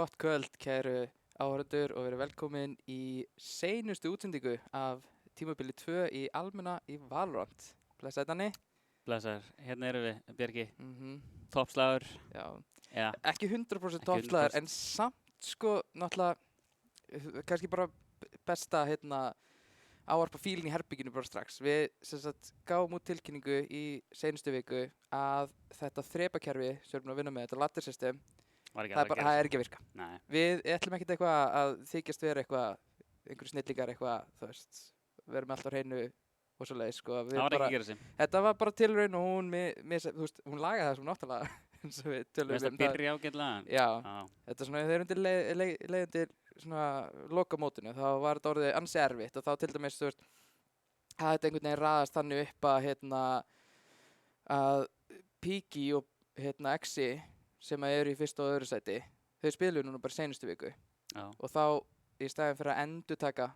Gott kvöld, kæru áhorfendur og verið velkomin í seinustu útsendingu af tímabili 2 í Almenna í Valorant. Blessaði Danni. Blessaður, hérna erum við, Björgi, Mhm. toppslagur, Já, já, ekki 100% Ekki toppslagur 100%. en samt sko náttúrulega kannski bara besta ávarpa fílinn í herbygginu bara strax. Við sem sagt gáum út tilkynningu í seinustu viku að þetta þrepakerfi sem við erum að vinna með, þetta ladder system, var ekki það alveg að gera er ekki að virka. Nei, Við ætlum ekkert eitthvað að þykjast vera eitthvað, einhverju snillingar eitthvað, þú veist, við erum alltaf á hreinu og svo leiðis, sko. það var ekki að gera sig. Þetta var bara tilraun og þú veist, hún lagaði það svo náttúrulega, eins og við Mér tölum finnst að byrja ágætlega. Já, þetta er svona, þegar undir leiðundir svona lokamótinu, þá var þetta orðið ansi erfitt og þá til dæmis, þú veist, að þetta einhvern veginn raðast þannig upp að, að Piki og Exi sem eru í fyrsta og öðru sæti, þau spiluðu núna bara seinustu viku Já. og þá í staðinn fyrir að endurtaka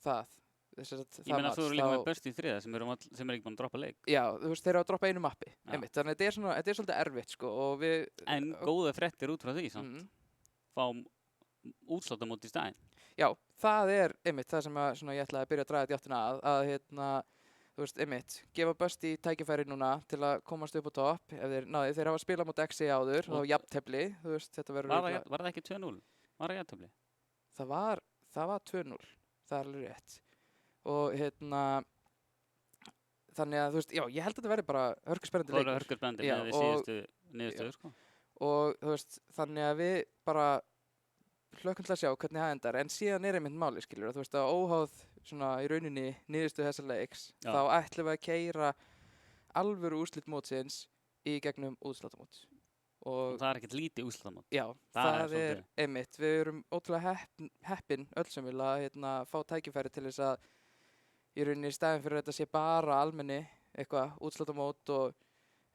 það, Ég meina þú eru líka með best í þriða sem er ekki búin að droppa leik. Já, þú veist, þeir eru að droppa einu mappi, Já. einmitt, þannig að þetta er svolítið erfitt, sko, og við... En góða fréttir út frá því, samt. Mhm. Fá útslátamót í staðinn. Já, það er einmitt það sem svona, ég ætlaði að byrja að draga þetta í áttina að þú veist, einmitt, gefa Busti tækifæri núna til að komast upp á topp ef þeir hafa spilað mót Exi áður og jafntefli, þú veist, þetta verður... Var það ekki 2-0? Var það jafntefli? Það var 2-0, það er alveg rétt. Og þannig að, þú veist, já, ég held að þetta verði bara hörkuspennandi leikur. Það var hörkuspennandi Já, með við síðustu niðurstöðu, sko. Og, þú veist, þannig að við bara hlökkum til að sjá hvernig það endar, en síðan er einmitt máli, skilur, þú veist, að óháð svona í rauninni niðurstöðu þessa leiks, Já. þá ætlum við að keyra alvöru úrslit mótsins í gegnum útslátamót. Og það er ekkert lítið útslátamót. Já, Það er það er svolítið. einmitt, við erum ótrúlega heppin öll sem vilja að fá tækifæri til þess að í rauninni í staðinn fyrir að þetta sé bara almenni eitthvað útslátamót og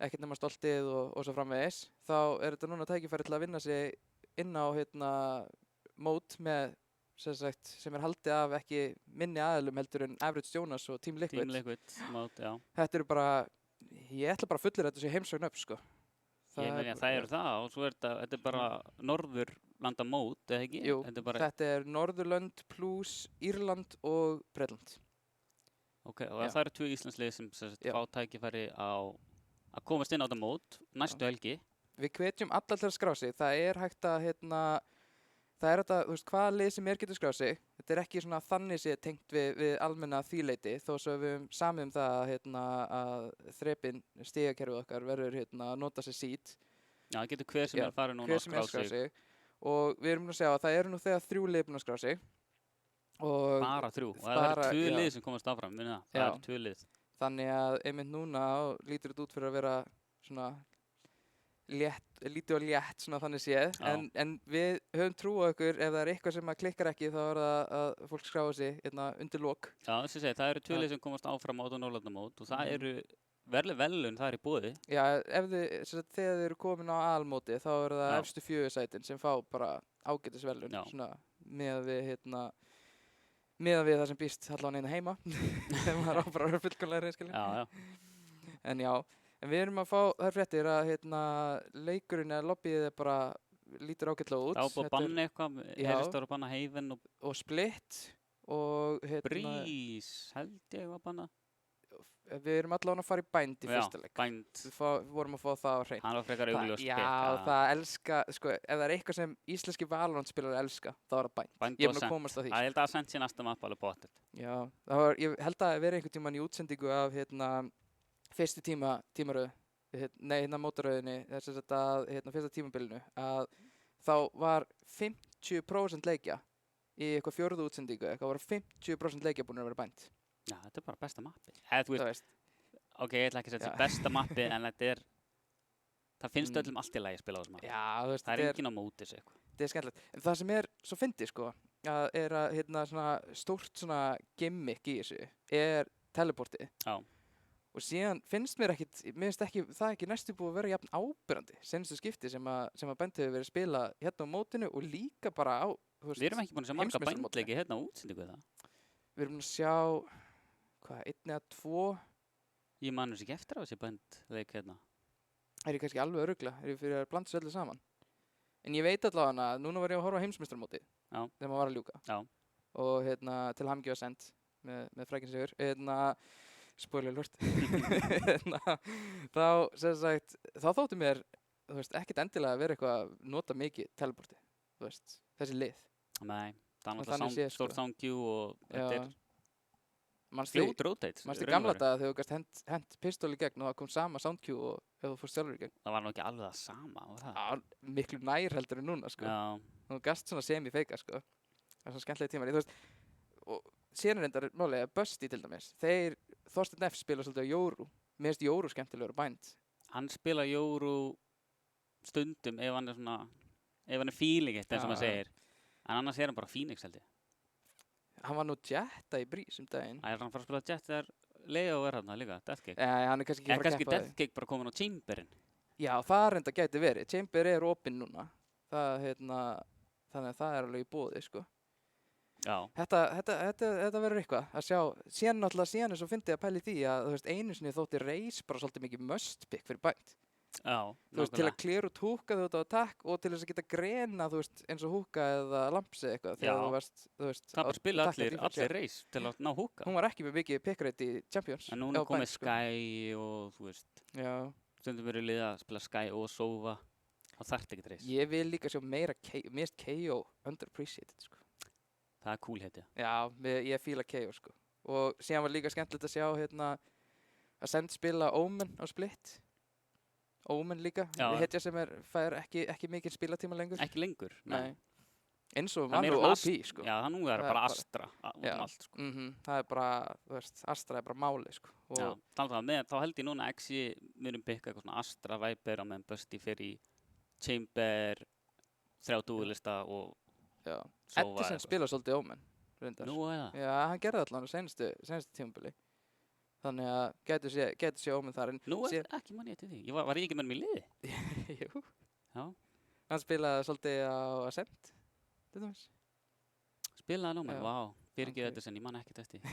ekkert nema stoltið og svo framvegis, þá er þetta núna tækifæri til að vinna sig inn á mót með sem er haldið af ekki minni aðilum heldur en Average Jonas og Team Liquid. Team Liquid mót, já. Þetta eru bara, ég ætla bara að fullir þetta sé heimsókn upp, sko. Ég meina það eru það og svo þetta er bara Norðurlanda mót, eða ekki? Jú, Þetta er Norðurlönd pluss Írland og Bretland. Ok, og Já. það eru 2 Íslandslið sem fá tækifæri að komast inn á þetta mót næstu helgi. Við hvetjum alla til að skrá sig. Það er hægt að, það er þetta, þú veist, hvaða lið sem getur skráð sig. Þetta er ekki svona þannig sé tengt við almenna þvíleiti, þó svo við höfum samið það að þrepin stigakerfið okkar verður að nota sér seed. Já, það getur hver sem er farið núna hver að sem er skrá sig. Og við erum að segja að það eru nú þegar 3 lið búin að skrá sig. Og Bara 3. Og það eru 2 lið sem komast áfram, minna það. Það eru 2 lið. Þannig að einmitt núna lítur þetta út fyrir að vera svona lítið og létt svona þannig séð, en við höfum trú á ykkur, ef það er eitthvað sem klikkar ekki þá er það að fólk skráa sig undir lok. Já, þess að segja, það eru 2 lið sem komast áfram á Norðurlandamót og það eru verðlaun það er í boði. Já, þegar þið eru komin á aðalmóti þá eru það efstu 4 sætin sem fá bara ágætis verðlaun, svona miðað við það sem býst allavega heima þegar maður á bara að vera fullkomlega reynskilin. Já. En já, en við erum að fá þær fréttir að leikurinn eða lobbyið bara lítur ágætlega út. Já, búið að banna eitthvað, heyrðist það að banna Haven og Split og Breeze, held ég að banna. Við erum allavega að fara í Bind í fyrsta leik. Bind. Við vorum að fá það á hreint. Hann var frekar augljós. Já, það elska, sko, ef það er eitthvað sem íslenski Valorant spilar elska, þá er það Bind. Bind ég er að komast að því. Ég held að Ascent sé næsta mapp alveg pottet. Já, ég held að vera einhvern tímann í útsendingu af fyrstu tímaröð, mótaröðinni, þess að fyrsta tímabilinu, að þá var 50% leikja í eitthvað 4. útsendingu, eitthvað var 50% leikja búin að vera Bind. Já, þetta er bara besta mappi. Ok, ég ætla ekki að setja besta mappi, en það finnst öllum allt í lagi að spila á þessu mappi. Já, þú veist, það er enginn á móti þessu eitthvað. Þetta er skemmtilegt. En það sem er svo fyndið, sko, er að svona stórt svona gimmick í þessu er teleportið. Já. Og síðan finnst mér það ekki næstu búið að vera jafn áberandi senastu skipti sem að Bind hefur verið að spila á mótinu og líka bara á, þú veist, Við erum ekki búin að sjá marga Bind-leiki á útsendingu það. Við erum búin að sjá 1 eða 2. Ég man þessi ekki eftir á þessi Bind-leik Er ég kannski alveg örugla? Er ég fyrir að blanda þessu öllu saman? En ég veit allavega að núna var ég að horfa á heimsmeistaramótið Já. þegar maður var að ljúka. Já. Og til hamingju var sent með frækinn sigur. Spoiler alert. Þá þótti mér, þú veist, ekkert endilega að vera eitthvað að nota mikið teleportið, þú veist, þessi lið. Nei, það er Og þannig náttúrulega séð, stór sound queue og þetta er Manstu fljót rotate. í gamla daga þegar þú gast hent pistól í gegn og það kom sama sound queue og ef þú fórst sjálfur í gegn. Það var nú ekki alveg það sama, var það? Já, miklu nær heldur en núna, sko. Já. Þú gast svona semi-feika, sko. Það er svona skemmtilega tímar. Þú veist, og síðan er reyndar málega Busty til dæmis. Þorsteinn F spila svolítið á Jóru. Mér finnst Jóru skemmtilegur á Bind. Hann spila Jóru stundum ef hann er feeling eitt, eins og maður segir. En annars er hann bara Phoenix, held ég. Hann var nú Jetta í Brís daginn. Það er hann fara að spila Jet þegar Leo er hann líka, Deathkick. Hann er kannski ekki En fara að kannski keppa því. Deathkick bara komin á Chamberin. Já, það reyndar gæti verið. Chamber er opinn núna. Þannig að það er alveg í boði, sko. Já. Þetta verður eitthvað að sjá. Síðan er svo fyndið að pæla í því að, þú veist, einu sinni þótti Reis bara svolítið mikið must pick fyrir Bind. Já, Þú veist, til að clear út húka þú ert á attack og til þess að geta grena, þú veist, eins og húka eða lampsi eitthvað. Þegar þú varst, þú veist, það bara spila allir Reis til að ná húka. Hún var ekki með mikið pick rate í Champions. En núna komið Sky og, þú veist, stundum verið liða að spila Sky og Sova. Það þarft ekkert Reis. Ég vil líka sjá meira mest KO underappreciated, sko. Það er cool heiti. Já, ég fíla KO, sko. Og síðan var líka skemmtilegt að sjá, Ascent spila Omen á Split. Omen líka, hetja sem fær ekki mikið spilatíma lengur. Ekki lengur? Nei. Eins og var nú OP, sko. Já, það nú er bara Astra allt, sko. Það er bara, þú veist, Astra er bara máli, sko. Já, þá held ég núna Exi munum bygga eitthvað svona Astra Viper á meðan Busty fyrir í Chamber, 3 duelista og Sova. Edison spila svolítið Omen, reyndar. Nú er það? Já, hann gerði allan á senstu tímabili. Þannig að gæti sé Omen þar. Nú ekki mann ég til því. Var ég ekki með mér í liði? Jú. Já. Hann spilaði svolítið á Ascent, til dæmis. Spilaði hann á mér? Vá, fyrirgeðu þetta sem ég man ekkert eftir.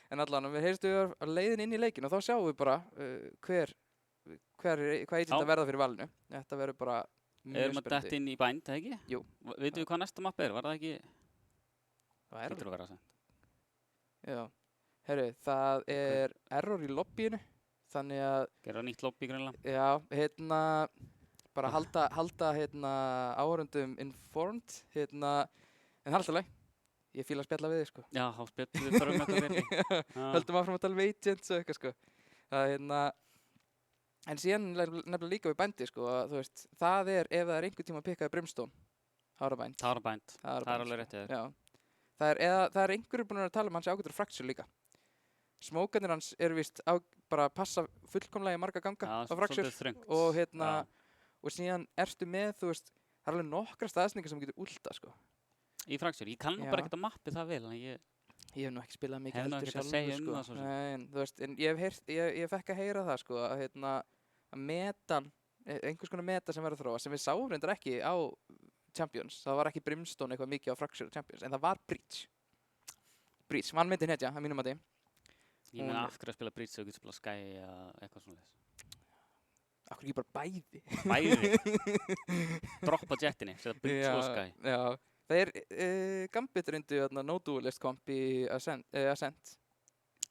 En allan, við heyrstu á leiðin inn í leikinn og þá sjáum við bara hvað agent að verða fyrir valinu. Þetta verður bara mjög Erum að detta inn í Bind, eða ekki? Jú. Veitum við hvað næsta mapp er? Var það ekki? Það er Hlýtur að vera Ascent. Já. Herru, það er error í lobbyinu, þannig að Gera nýtt lobby greinlega. Já, bara halda áhorfendum informed, en það er alltaf leið. Ég fíla að spjalla við þig, sko. Já, þá spjallum við bara eitthvað við. Höldum áfram að tala við agents og eitthvað, sko. En síðan nefnilega líka við Bindi, sko, að þú veist, það er ef það er einhver tíma að pikkaði Brimstone, það er Bind. Það er alveg rétt í þér. Já. Það er einhverju búin að tala um hans ágætur Fracture líka. Smókarnir hans eru víst bara að passa fullkomlega í marga ganga á Fracture og síðan ertu með, þú veist, það er alveg nokkra staðsningar sem getur últa, sko. Í Fracture? Ég kann nú bara ekkert að mappi það vel, en ég hef nú ekki spilað mikið heldur sjálfur, sko. Nei, þú veist, en ég fekk að heyra það, sko, að metan, einhvers konar meta sem verður þróa, sem við sáum reyndar ekki á Champions, það var ekki Brimstone eitthvað mikið á Fracture Champions, en það var Breach, vannmyndin hetja, að mínum mati. Ég meina af hverju að spila Breach og getur spila Sky eða eitthvað svona þess. Af hverju ekki bara bæði? Bæði? Droppa jettinni, setja Breach og Sky. Já, það er Gambit reyndu no duelist komp í Ascent.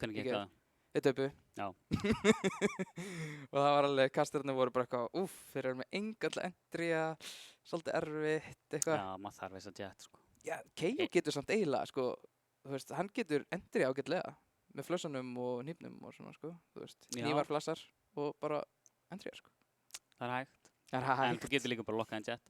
Hvernig gekk það? Eitt uppu. Já. Og það var alveg, kastararnir voru bara eitthvað, þeir eru með enga entry, svolítið erfitt, eitthvað. Já, maður þarf þess að jet, sko. Já, KO getur samt eiginlega, sko, þú veist, hann getur entry ágætlega. Með flössunum og hnífnum og svona, sko, þú veist, hnífar, flassar og bara entryar, sko. Það er hægt. En þú getur líka bara lokkað en jet.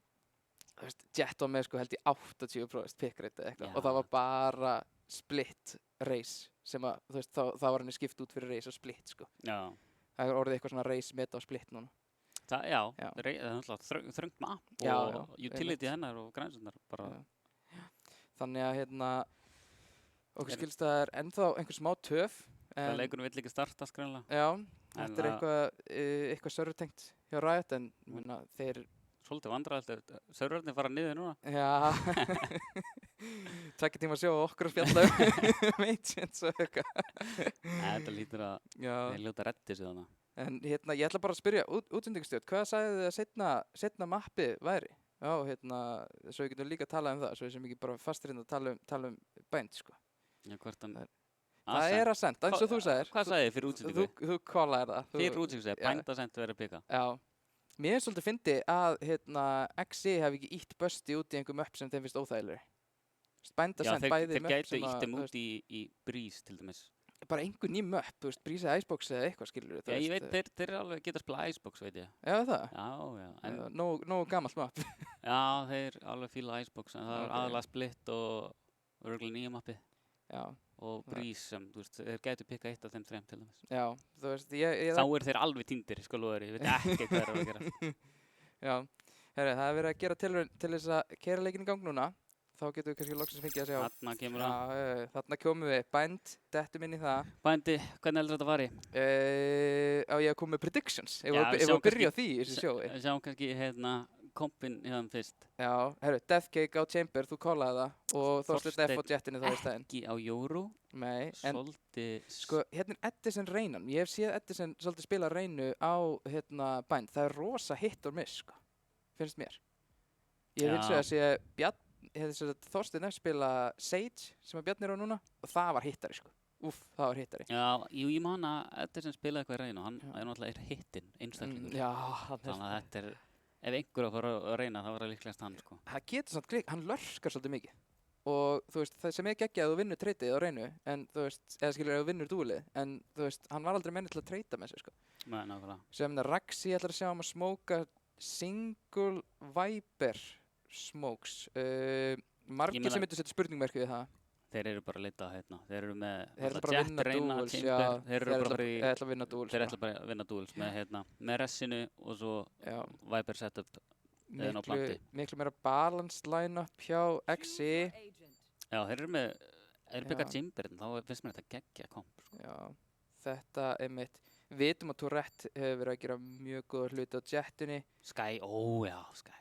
Þú veist, jet var með, sko, held ég 80% pick rate eða eitthvað og það var bara split race sem að, þú veist, þá var henni skipt út fyrir race og split, sko. Já. Það er orðið eitthvað svona race meta og split núna. Það er náttúrulega þröngt mapp og utility hennar og grænsunar bara. Þannig að, okkur skilst það er ennþá einhver smá töf. Það leikunum vill ekki starta, skrænlega. Já, þetta er eitthvað servertengt hjá Riot, en þeir... Svolítið vandræðilegt, serverarnir fara niður núna. Já, 2 tíma að sjá okkur að spjalla agents og eitthvað. Þetta lítur að þeir ljóta reddi sig þannig. En ég ætla bara að spyrja útsendingastjórn, hvað sagði þið að seinna mappi væri? Já, svo við getum líka að tala um það, svo við sem ekki bara fastir að tala um Bænt, sko. Já, hvort hann... Það er Ascent, eins og þú sagðir. Hvað sagði þið fyrir útsendingu? Þú kólaðir það. Fyrir útsendingu sagði Bænt Ascent verið að pika. Já. Mér finnst svolítið fyndi að XI hafi ekki ítt Busti út í einhverjum upp sem þeim finnst óþægilegri. Bænt Ascent bæði þeir möpp gætu sem ítt þeim út í Breeze til dæmis. Bara einhver ný möpp, þú veist, Breeze Icebox eða eitthvað, skilur Já, ég veit, þeir alveg geta að spila Icebox, veit ég. Já, það? Já. Nógu gamalt möpp. Já, þeir alveg fíla Icebox, en það er aðalega Split og örgulega nýja mappi. Já. Og Breeze sem, þú veist, þeir gætu pikka eitt af þeim þrem til dæmis. Já, þú veist, Þá eru þeir alveg týndir, sko lóður, ég veit ekki hvað er að gera. Já, það er verið að gera tilraun til þess að keyra leikinn í gang núna. Þá getum við kannski loksins fengið að sjá. Þarna kemur það. Já, þarna komum við. Bænt, dettum inn í það. Bændi, hvernig heldur þetta fari? Á ég að koma með predictions. Ef við byrja á því í þessu sjói. Sjáum kannski kompinn í þann fyrst. Já, Deathcake á Chamber, þú kollaði það. Og Þorsteinn F á Jettinu þá í stæðin. Ekki á Jóru. Nei, en svolítið... Sko, er Edison Reynan. Ég hef séð Edison svolítið spila Reynu á Bænt. Það er rosa hit or miss, sko. Finnst mér. Ég hef hins vegar sé Þorsteinn F spila Sage sem Bjarni er á núna og það var hittari, sko. Það var hittari. Já, ég man að Edison spilaði eitthvað í Reynu og hann er náttúrulega hittinn, einstaklingur. Já, þannig að þetta er, ef einhver að fara að reyna þá var það líklegast hann, sko. Það getur samt hann lörskar svolítið mikið. Og þú veist, það sem geggjað að þú vinnur treytið á Reynu, en þú veist, eða skilur að þú vinnur dúlið, en þú veist, hann var aldrei menni til að treyta með sig, sko. Nei, nákvæmlega. Sem Raxi ætlar að sjá að smóka Single Viper smokes. Margir sem myndu setja spurningmerki við það. Þeir eru bara að leita hérna. Þeir eru með Jet, Reyna, Chamber. Þeir ætla að vinna duels. Þeir ætla bara að vinna duels með Ressinu og svo Viper setup eða á planti. Miklu meira balanced line-up hjá XI. Já, þeir eru byggað Chamber, þá finnst mér þetta geggja komp. Já, þetta er mitt. Við vitum að Tourette hefur verið að gera mjög góða hluti á Jettunni. Sky, Sky.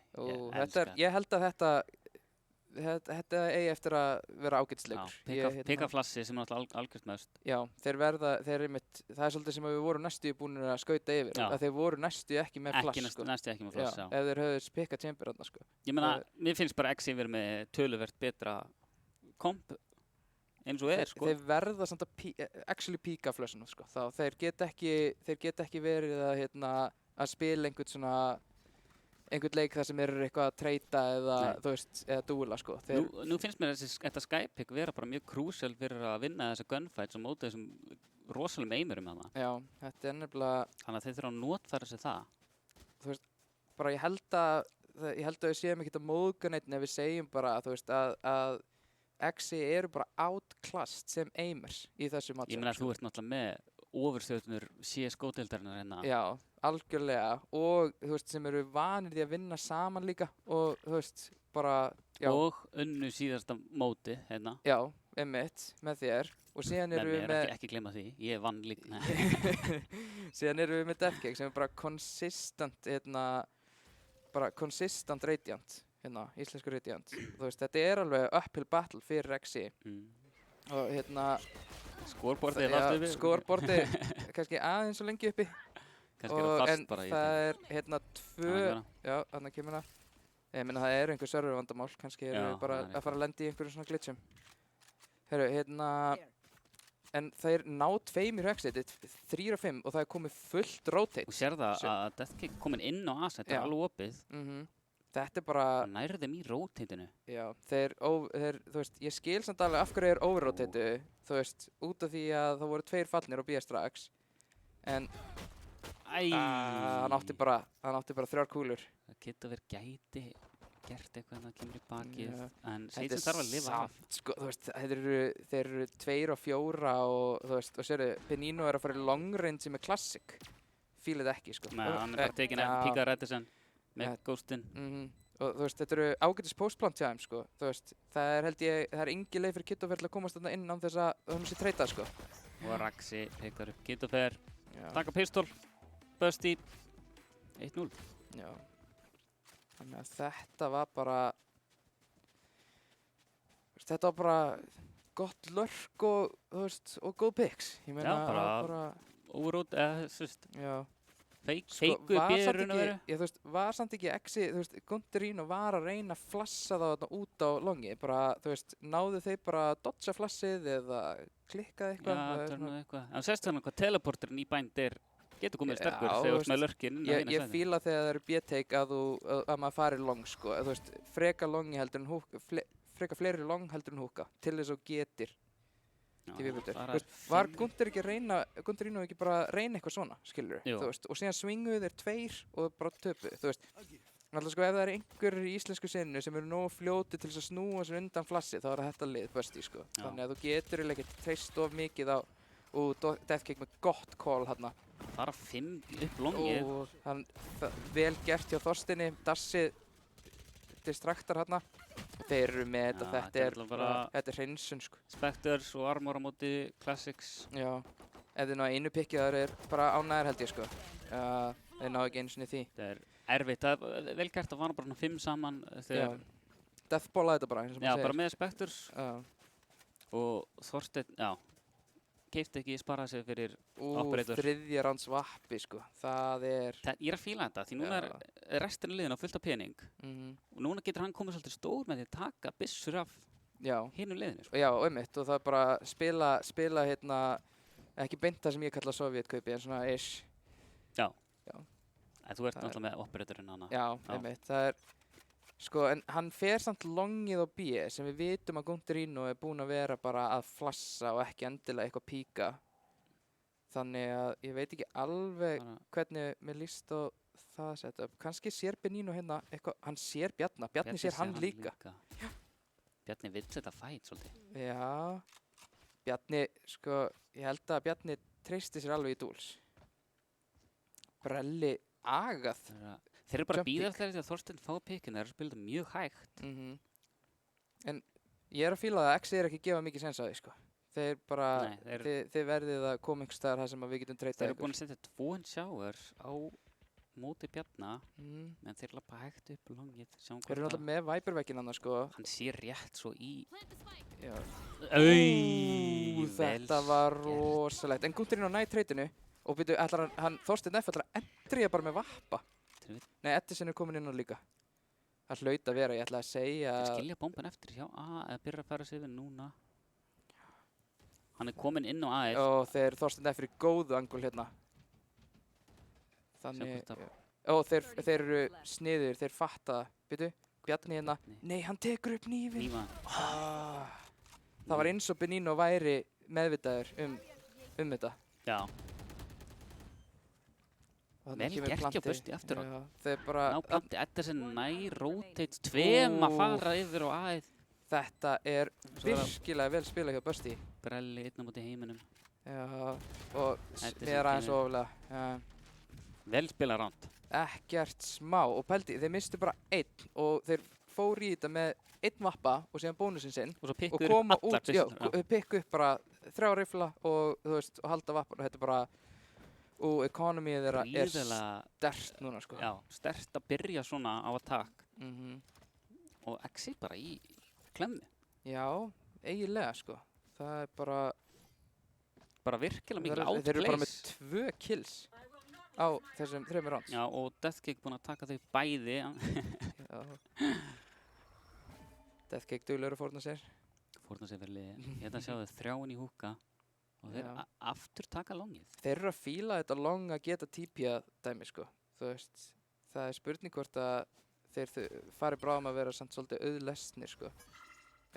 Ég held að þetta eigi eftir að vera ágætisleikur. Pikaflassi sem er alltaf algjört mest. Já, það er svolítið sem við vorum næstu búin að skauta yfir. Að þeir voru næstu ekki með flass. Næstu ekki með flass, já. Ef þeir höfðu pikað Chamber þarna, sko. Ég meina, mér finnst bara XI verið með töluvert betra komp eins og sko. Þeir verða samt að actually píka flössuna, sko. Þeir get ekki verið að spila einhvern leik þar sem eru eitthvað að treyta eða, þú veist, eða dúla, sko. Nú finnst mér þetta Skypick vera bara mjög krúsjál fyrir að vinna þessa gunfights og móta þessum rosalegum eimurum hana. Já, þetta er nefnilega... Þannig að þeir þurfa að notfæra sig það. Þú veist, bara ég held að við séum ekkert að móðga neitt ef við segjum bara, þú veist, að XI eru bara outclassed sem aimers í þessu matchup. Ég meina að þú ert náttúrulega með ofurstjörnur CSGO-deildarinnar hérna. Já, algjörlega. Og þú veist, sem eru vanir því að vinna saman líka og þú veist, bara, já. Og unnu síðasta móti hérna. Já, einmitt, með þér. Og síðan eru við með... Ekki gleyma því, ég vann líka. Síðan eru við með Deathcake sem er bara consistent Radiant. Íslensku Radiant. Þú veist, þetta er alveg uphill battle fyrir XI. Og Scoreboardið er allt uppi. Scoreboardið kannski aðeins svo lengi uppi. Kannski er það fast bara í þetta. En það er 2... Já, þarna kemur það. Ég meina, það er einhver servervandamál. Kannski eru við bara að fara að lenda í einhverjum svona glitchum. En þeir ná 2 í XI. Þetta er 3 og 5 og það er komið fullt rotate. Og sér það að Deathcake komin inn á A, þetta er alveg opið. Þetta er bara... Það nærði þeim í rotateinu. Já, þú veist, ég skil samt alveg af hverju overrotateu, þú veist, út af því að það voru 2 fallnir og BS strax. En... hann átti bara 3 kúlur. Það getur verið gæti gert eitthvað en það kemur í bakið. En Satan þarf að lifa af. Sko, þú veist, þeir eru 2 og 4 og þú veist, og sérðu, Benino er að fara í long range með Classic. Fílið ekki, sko. Nei, hann er bara tekin að píka Redison. Með Ghostin. Og þú veist, þetta eru ágætis postplant hjá þeim, sko. Þú veist, það er engi leið fyrir Kittofer til að komast þarna inn án þess að það mussi treyta, sko. Og Raxi pekar upp Kittofer. Taka pistol. Busti. 1-0. Já. Þannig að þetta var bara... Þetta var bara gott lurk og, þú veist, og góð picks. Ég meina, bara... Overrót, þú veist. Já. feiku var bíður samt raun og ekki, veru. þú veist, var samt ekki exi, þú veist, Gunterino var að reyna að flassa þá þarna út á longi, bara, þú veist, náðu þeir bara að dodga flassið eða klikkaði eitthvað? Já, Það er það er svona- nú eitthvað. En sérst þannig hvað teleporterinn í Bind getur komið sterkur Já, þegar þú þú ert með lurkin inn á Ég hina svæðin. fíla þegar það eru B-take að maður fari long, sko, þú veist, freka longi heldur en húka, freka fleiri long heldur en húka, til þess að þú getir til viðbútur. Þú veist, var Gunterino ekki bara að reyna eitthvað svona, skilur Jú. þú veist, og síðan swinguðu þeir tveir og bara töpuðu, þú veist. Alltaf sko ef það er einhverjir í íslensku senu sem eru nógu fljóti til þess að snúa sér undan flassi, þá er þetta lið Busti, sko. Já. Þannig að þú getur eiginlega ekki treyst of mikið á og Deathkick með gott call hérna. Fara 5 upp longið. Og hann, vel gert hjá Þorsteini, Dassi distraktar hérna. Þeir eru með þetta, Já, þetta er náttúrulega bara- þetta er hreinsun, sko. Spectres og Armor á móti Classics. Já, ef þið ná einu pikkið þar er bara ánægðir held ég, sko. Þeir ná ekki einu sinni því. Það er erfitt, það er vel gert að fara bara 5 saman þegar, Deathballa þetta bara, eins og já, maður bara segir. með Spectres Já. og Þorsteinn, já, keipti ekki sparaði sig fyrir Úr Operator. þriðja ranns vappi, sko. Það er... Ég er að fíla þetta, því núna er restin af liðinu á fullt af pening og núna getur hann komið svolítið stór með því að taka byssur af Já, hinum liðinu, sko. já, einmitt. Og það er bara spila hérna, ekki beint það sem ég kalla Sovjetkaupi, en svona ish. En þú ert Það er- náttúrulega með Operatorinn hana. Já, einmitt. Það er... Sko, en hann fer samt longið á B, sem við vitum að Gunterino er búinn að vera bara að flassa og ekki endilega eitthvað píka. Þannig að ég veit ekki alveg Bara, hvernig mér líst á það setup. Kannski sér Benino hérna eitthvað, hann sér Bjarna, Bjarni sér hann líka. Bjarni vill þetta fæt svolítið. Já, Bjarni, sko, ég held að Bjarni treysti sér alveg í dúls. Brelli agað. Þeir eru bara að Jump bíða pick. eftir því að Þorsteinn fá pikkin, þeir eru að spila þetta mjög hægt. En ég er að fíla það að X er ekki að gefa mikið sens að því, sko. Þeir bara, Nei, þið verðið að koma einhvers staðar þar sem að við getum þeir treytað eru búin að setja 2 sjáur á móti Bjarna, en þeir lappa hægt upp longið. Þeir eru náttúrulega með Viper-vegginn annars, sko. Hann sé rétt svo í... Já. Vel Þetta var gert. rosalegt. En Gunterino næ treytinu og byrju, ætlar hann Þorsteinn F ætlar að endrýja bara með vappa. Þeir Nei, Edison er komin inn á líka. Það hlaut að vera, ég ætla að segja... skilja bomban eftir hjá A eða byrja að fara sig yfir núna. Hann er komin inn á A1. Og þeir Þorsteinn F er í góðu angul hérna. Þannig... Og þeir eru sniður, þeir fatta það. Byrju, Bjarni hérna. Nei, hann tekur upp nýfin. Nýfa. Það var eins og Benino væri meðvitaður um þetta. Já, Og þarna vel kemur gert hjá plantið. Busti eftir á. Já, þeir bara... Ná planti, Eddersen nær, rotate, tveim að fara yfir á A1. Þetta er Svo er það- virkilega vel spilað hjá Busti. Brelli einn á móti heiminum. Já, og Edison mér aðeins kemur. oflega. Já. Vel spilað ránt. Ekkert smá. Og pældi, þeir mistu bara einn og þeir fóru í þetta með einn vappa og síðan bónusinn sinn. Og svo Og pikkuður koma upp allar út, já, byssurnar. pikku upp bara 3 rifla og, þú veist, og halda vappan. Þetta er bara, og economyið þeirra er Gríðarlega, sterkt núna, sko. já, sterkt að byrja svona á attack. Mhm. Og Exi bara í klemmi. Já, eiginlega, sko. Það er bara... Bara virkilega mikil Þeir eru bara með outplays. 2 kills á þessum 3 rounds. Já, og Deathkick búinn að taka þau bæði. Já. Deathkick duglegur að fórna sér. Fórna sér verið liði. Ég ætla að sjá þau 3 í húka. Og þeir Já. aftur taka longið. Þeir eru að fíla þetta long að geta TP-að dæmi, sko. Þú veist, það er spurning hvort að þeir fari bráðum að vera samt svolítið auðlesnir, sko.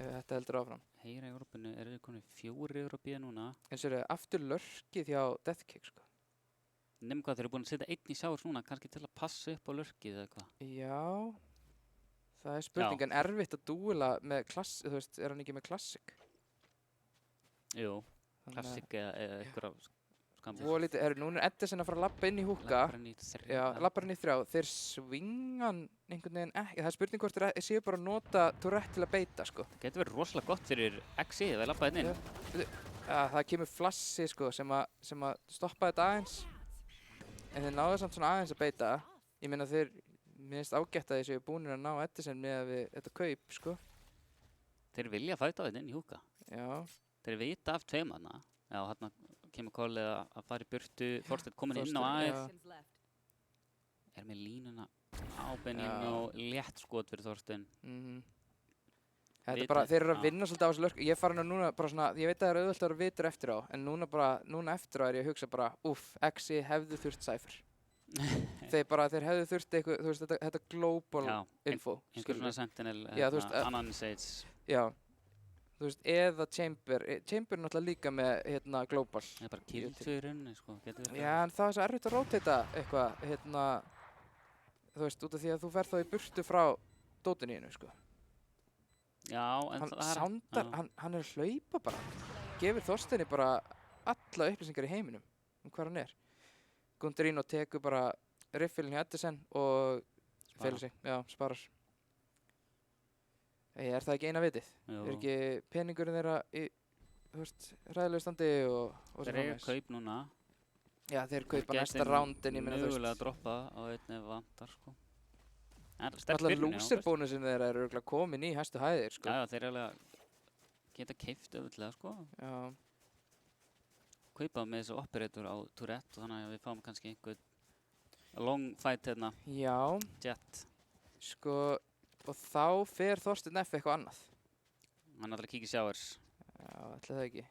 Ef þetta heldur áfram. Heyra í Európinu, eru þau konið 4 yfir á bíða núna. En svo er aftur lörkið hjá Deathkick, sko. Nefnum hvað, þeir eru búin að setja einn í sjáur núna, kannski til að passa upp á lurkið eða eitthvað. Já, það er spurning, en erfitt að dúela með klass, þú veist, er hann ekki með klassik? Jú, Þannig að- klassik eða eitthvað skambis. Svo lítið, núna er Edison að fara að labba inn í húka. Lappar hann í 3. Já, labbar hann í 3. Þeir swinga hann einhvern veginn ekki. Það er spurning hvort þeir séu bara að nota Tourette til að beita, sko. Það getur verið rosalega gott fyrir Exi eða lappa hérna inn. Ja, það kemur flassi, sko, sem að stoppa þetta aðeins. En þeir náðu samt svona aðeins að beita. Ég meina mér finnst ágætt að þeir séu búnir að ná Edison með við þetta kaup, sko. Þeir vilja fæta þetta inn í húka. Já, Þeir vita af 2 Já, hérna kemur kólið að fara í burtu. Þorsteinn komin inn á Þorsteinn, aðeins. já. Seconds left. er með línuna á Benino, létt skot fyrir Þorstein. Þetta Vita, er bara, þeir eru að já. vinna svolítið á þessu lörk. Ég er farin að núna bara svona, ég veit að það er auðvelt að vera vitur eftir á, en núna eftir á er ég að hugsa bara, Exi hefðu þurft Cypher. Þeir hefðu þurft eitthvað, þú veist, þetta global Já, info, einhver svona Sentinel, Já, þú veist, Ananisage. Já, þú veist, eða Chamber er náttúrulega líka með, global. Það er bara kill 2 í rauninni, sko, getur við Já, en það er svo erfitt að rótita eitthvað, þú veist, út af því að þú ferð þá í burtu frá dótinu í hennu, sko. Já, en Hann það er... soundar, já. hann er að hlaupa bara, gefur Þorsteini bara alla upplýsingar í heiminum hvað hann er. Gundarino tekur bara riffilinn hjá Edison og felur sig, já, sparar. Er það ekki eina vitið? Jú. Er ekki peningurinn þeirra í, þú veist, ræðilegu standi og Þeir svo eru framvegis? kaup núna. Já, þeir kaupa næsta round en ég meina, þú mögulega að veist. droppa á einn ef vantar, sko. En sterk Alltaf byrjun, já, loser-bónusin þeirra eru örugglega komin í hæstu hæðir, sko. Já, þeir eiginlega geta keypt auðvitað, sko. Já. Kaupa með þessu operator á Tourette og þannig að við fáum kannski einhvern long fight hérna, Já, Jet. sko, og þá fer Þorsteinn F eitthvað annað. Hann ætlar að kíkja í showers. Já, ætli það ekki.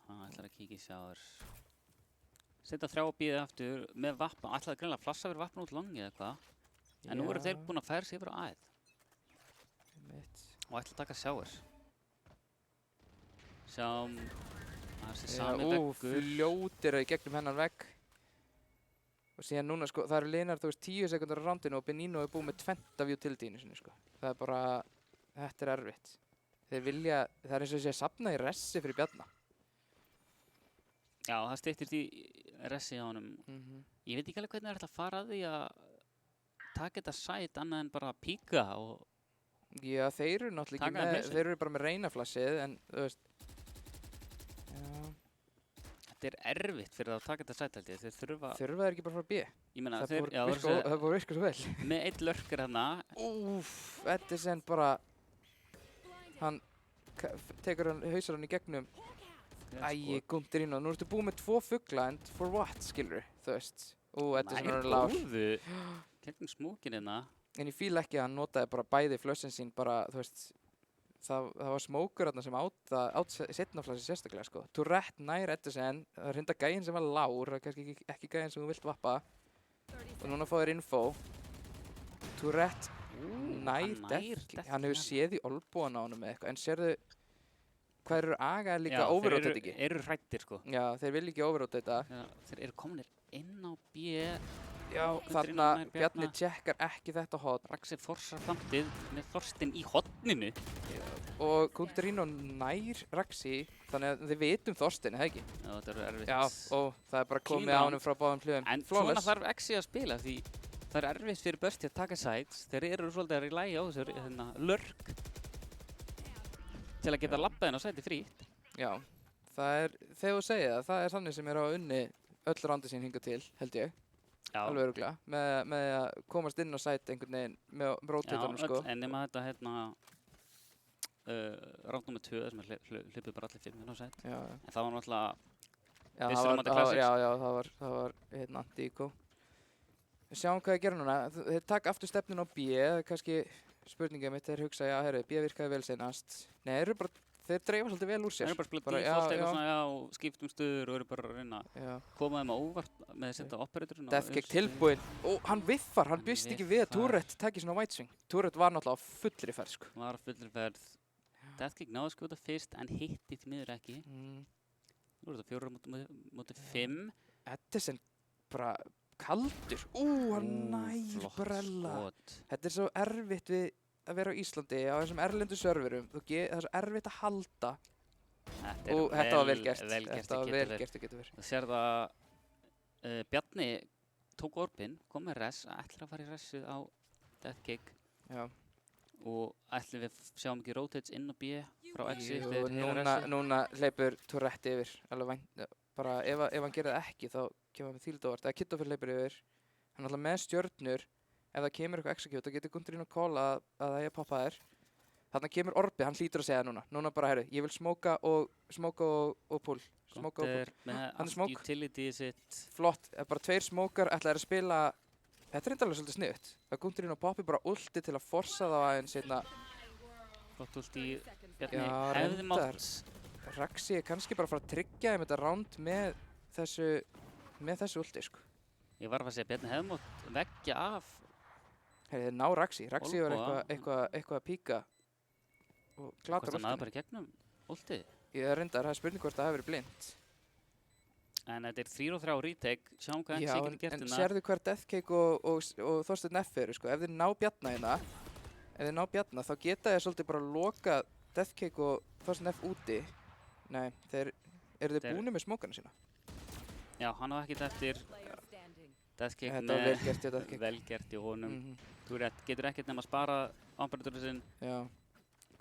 Hann ætlar að kíkja í showers. Setja 3 og bíða aftur með vapna. Ætlaði greinilega að flassa fyrir vapna út longi eða eitthvað. En nú eru þeir búin að færa sig yfir á æð og ætla að taka showers. Sjáum að þessi sami veggur. Fljótir í gegnum hennan vegg. Og síðan núna, sko, það eru liðnar, þú veist, 10 sekundar á roundinu og Benino er búið með 20 utility-inu sinni, sko. Það er bara, þetta er erfitt. Þeir vilja, það er eins og þessi að safna í ressi fyrir Bjarna. Já, það styttist í ressi á honum. Ég veit ekki alveg hvernig það er ætla að fara að því að taka þetta sæt annað en bara píka og Já, þeir eru náttúrulega Taka ekki þeim með, hausinn. þeir eru bara með reynaflassið, en þú veist, já, þetta er erfitt fyrir það að taka þetta sæt held ég. Þeir þurfa, þurfa þeir ekki bara frá B? ég meina Það þeir, búið já, að virka- það búið að virka svo vel. með eitt lurker hérna. Edison bara, hann tekur hann, hausar hann í gegnum. Æi, Gundarino, nú ertu búið með 2 fugla, and for what, skilur, þú veist. Edison er lár. góðu gegnum smókin hérna. En ég fíla ekki að hann notaði bara bæði flössin sín bara, þú veist, það var smókur þarna sem át setna flassi sérstaklega, sko. Tourette nær Edison, það er hrinda gæinn sem var lár, það er kannski ekki gæinn sem þú vilt vappa. Og núna fá þér info. Tourette nær Deathkick. Hann hefur séð í olbúan á honum eða eitthvað, en sérðu, hvað eru aga líka overrotate ekki? Þeir eru hrættir sko. Já, þeir vilja ekki overrotate. Þeir eru kominir inn á B. Já, Gundarino þarna nær Bjarni Bjarna. tjekkar ekki þetta hot. Raxi forsar framtið með Þorstein í hotninu. Og Gundarino nær Raxi, þannig að þið vitum Þorstein, eða ekki? Já, þetta eru erfitt. Já, og það er bara Clean komið á round. honum frá báðum hliðum. En Flawless. svona þarf Exi að spila því það er erfitt fyrir Bursti að taka sides. Þeir eru svolítið að rely á þessu lurk til að geta labbað inn á sæti frítt. Já, það er, þegar þú segir það er þannig sem er á unni öll rándi sín hingað til, held ég. Já, Alveg örugglega, með að komast inn á sæt einhvern veginn með róteitunum, sko. en nema þetta hérna ránd nr. 2 sem hlupið bara allir 5 inn á sæti. Já, En það var náttúrulega já, Vissir á móti Classics? það var hérna Dico. Sjáum hvað ég gera núna. Þeir taka aftur stefnun á B, það er kannski spurningið mitt, þeir hugsa, já, herru, B virkaði vel seinast. Nei, þeir dreifa svolítið vel úr sér. þeir eru bara að spila Bara, default já, eitthvað já. svona, já, skiptum stöður og eru bara að reyna að Já. koma þeim á óvart með að setja operatorinn á Deathkick austur. tilbúinn. Og hann viffar, hann Hann býst ekki við að viffar. Tourette taki svona white swing. Tourette var náttúrulega á fullri ferð, sko. Var á fullri ferð. Deathkick náði að skjóta fyrst en hitti því miður ekki. Nú er þetta 4 móti 5. Edison bara kaldur. Hann nær brella. Skot. Þetta er svo erfitt við að vera á Íslandi á þessum erlendu serverum. Það er svo erfitt að halda. Þetta var vel gert. Þetta var vel gert að geta verið. Þú sér það Bjarni tók orpin, kom með res, ætlar að fara í resið á Deathkick Já. og ætli við sjáum ekki rotates inn á B frá Exi Jú, þegar þeir heyra resið. núna hleypur Tourette yfir. Alveg vænt, bara ef hann gerir það ekki þá kemur hann þýldóvart. Eða Kittofer hleypur yfir. Hann er alltaf með stjörnur. Ef það kemur eitthvað execute þá getur Gundarino call að það er poppa þér. Þarna kemur Orbi, hann hlýtur að segja núna. Núna bara, herru, ég vil smóka og pull. Smóka og pull. Með Hann er allt smoke. utility sitt. Flott, bara 2 smókar ætlaði að spila þetta er alveg svolítið sniðugt. Það Gunturinn og Poppy bara ulti til að forsa þá aðeins Flott últi í Bjarni. Já, Hefði reyndar. mátt. Raxi er kannski bara að fara að tryggja þeim þetta round með þessu ulti, sko. Ég var að segja Bjarni hefði mátt veggja af. Þeir ná Raxi. Raxi var Olboa. eitthvað að píka og glatar Hvort hann náði ultinu. bara í gegnum últið. Ég er reyndar, það er spurning hvort það hefur verið blind. En þetta er 3-3 retake. Sjáum hvað Já, NC getur gert en hérna. sérðu hver Deathcake og Þorsteinn F eru, sko. Ef þeir ná Bjarna hérna, þá geta þeir svolítið bara lokað Deathcake og Þorsteinn F úti. Nei, eru þeir búnir með smókana sína? Já, hann á ekkert eftir. Deathcake Þetta var vel gert hjá Deathcake. Vel gert í honum. Mhm. Þú getur ekkert nema að spara ámbærdurinn sinn. Já.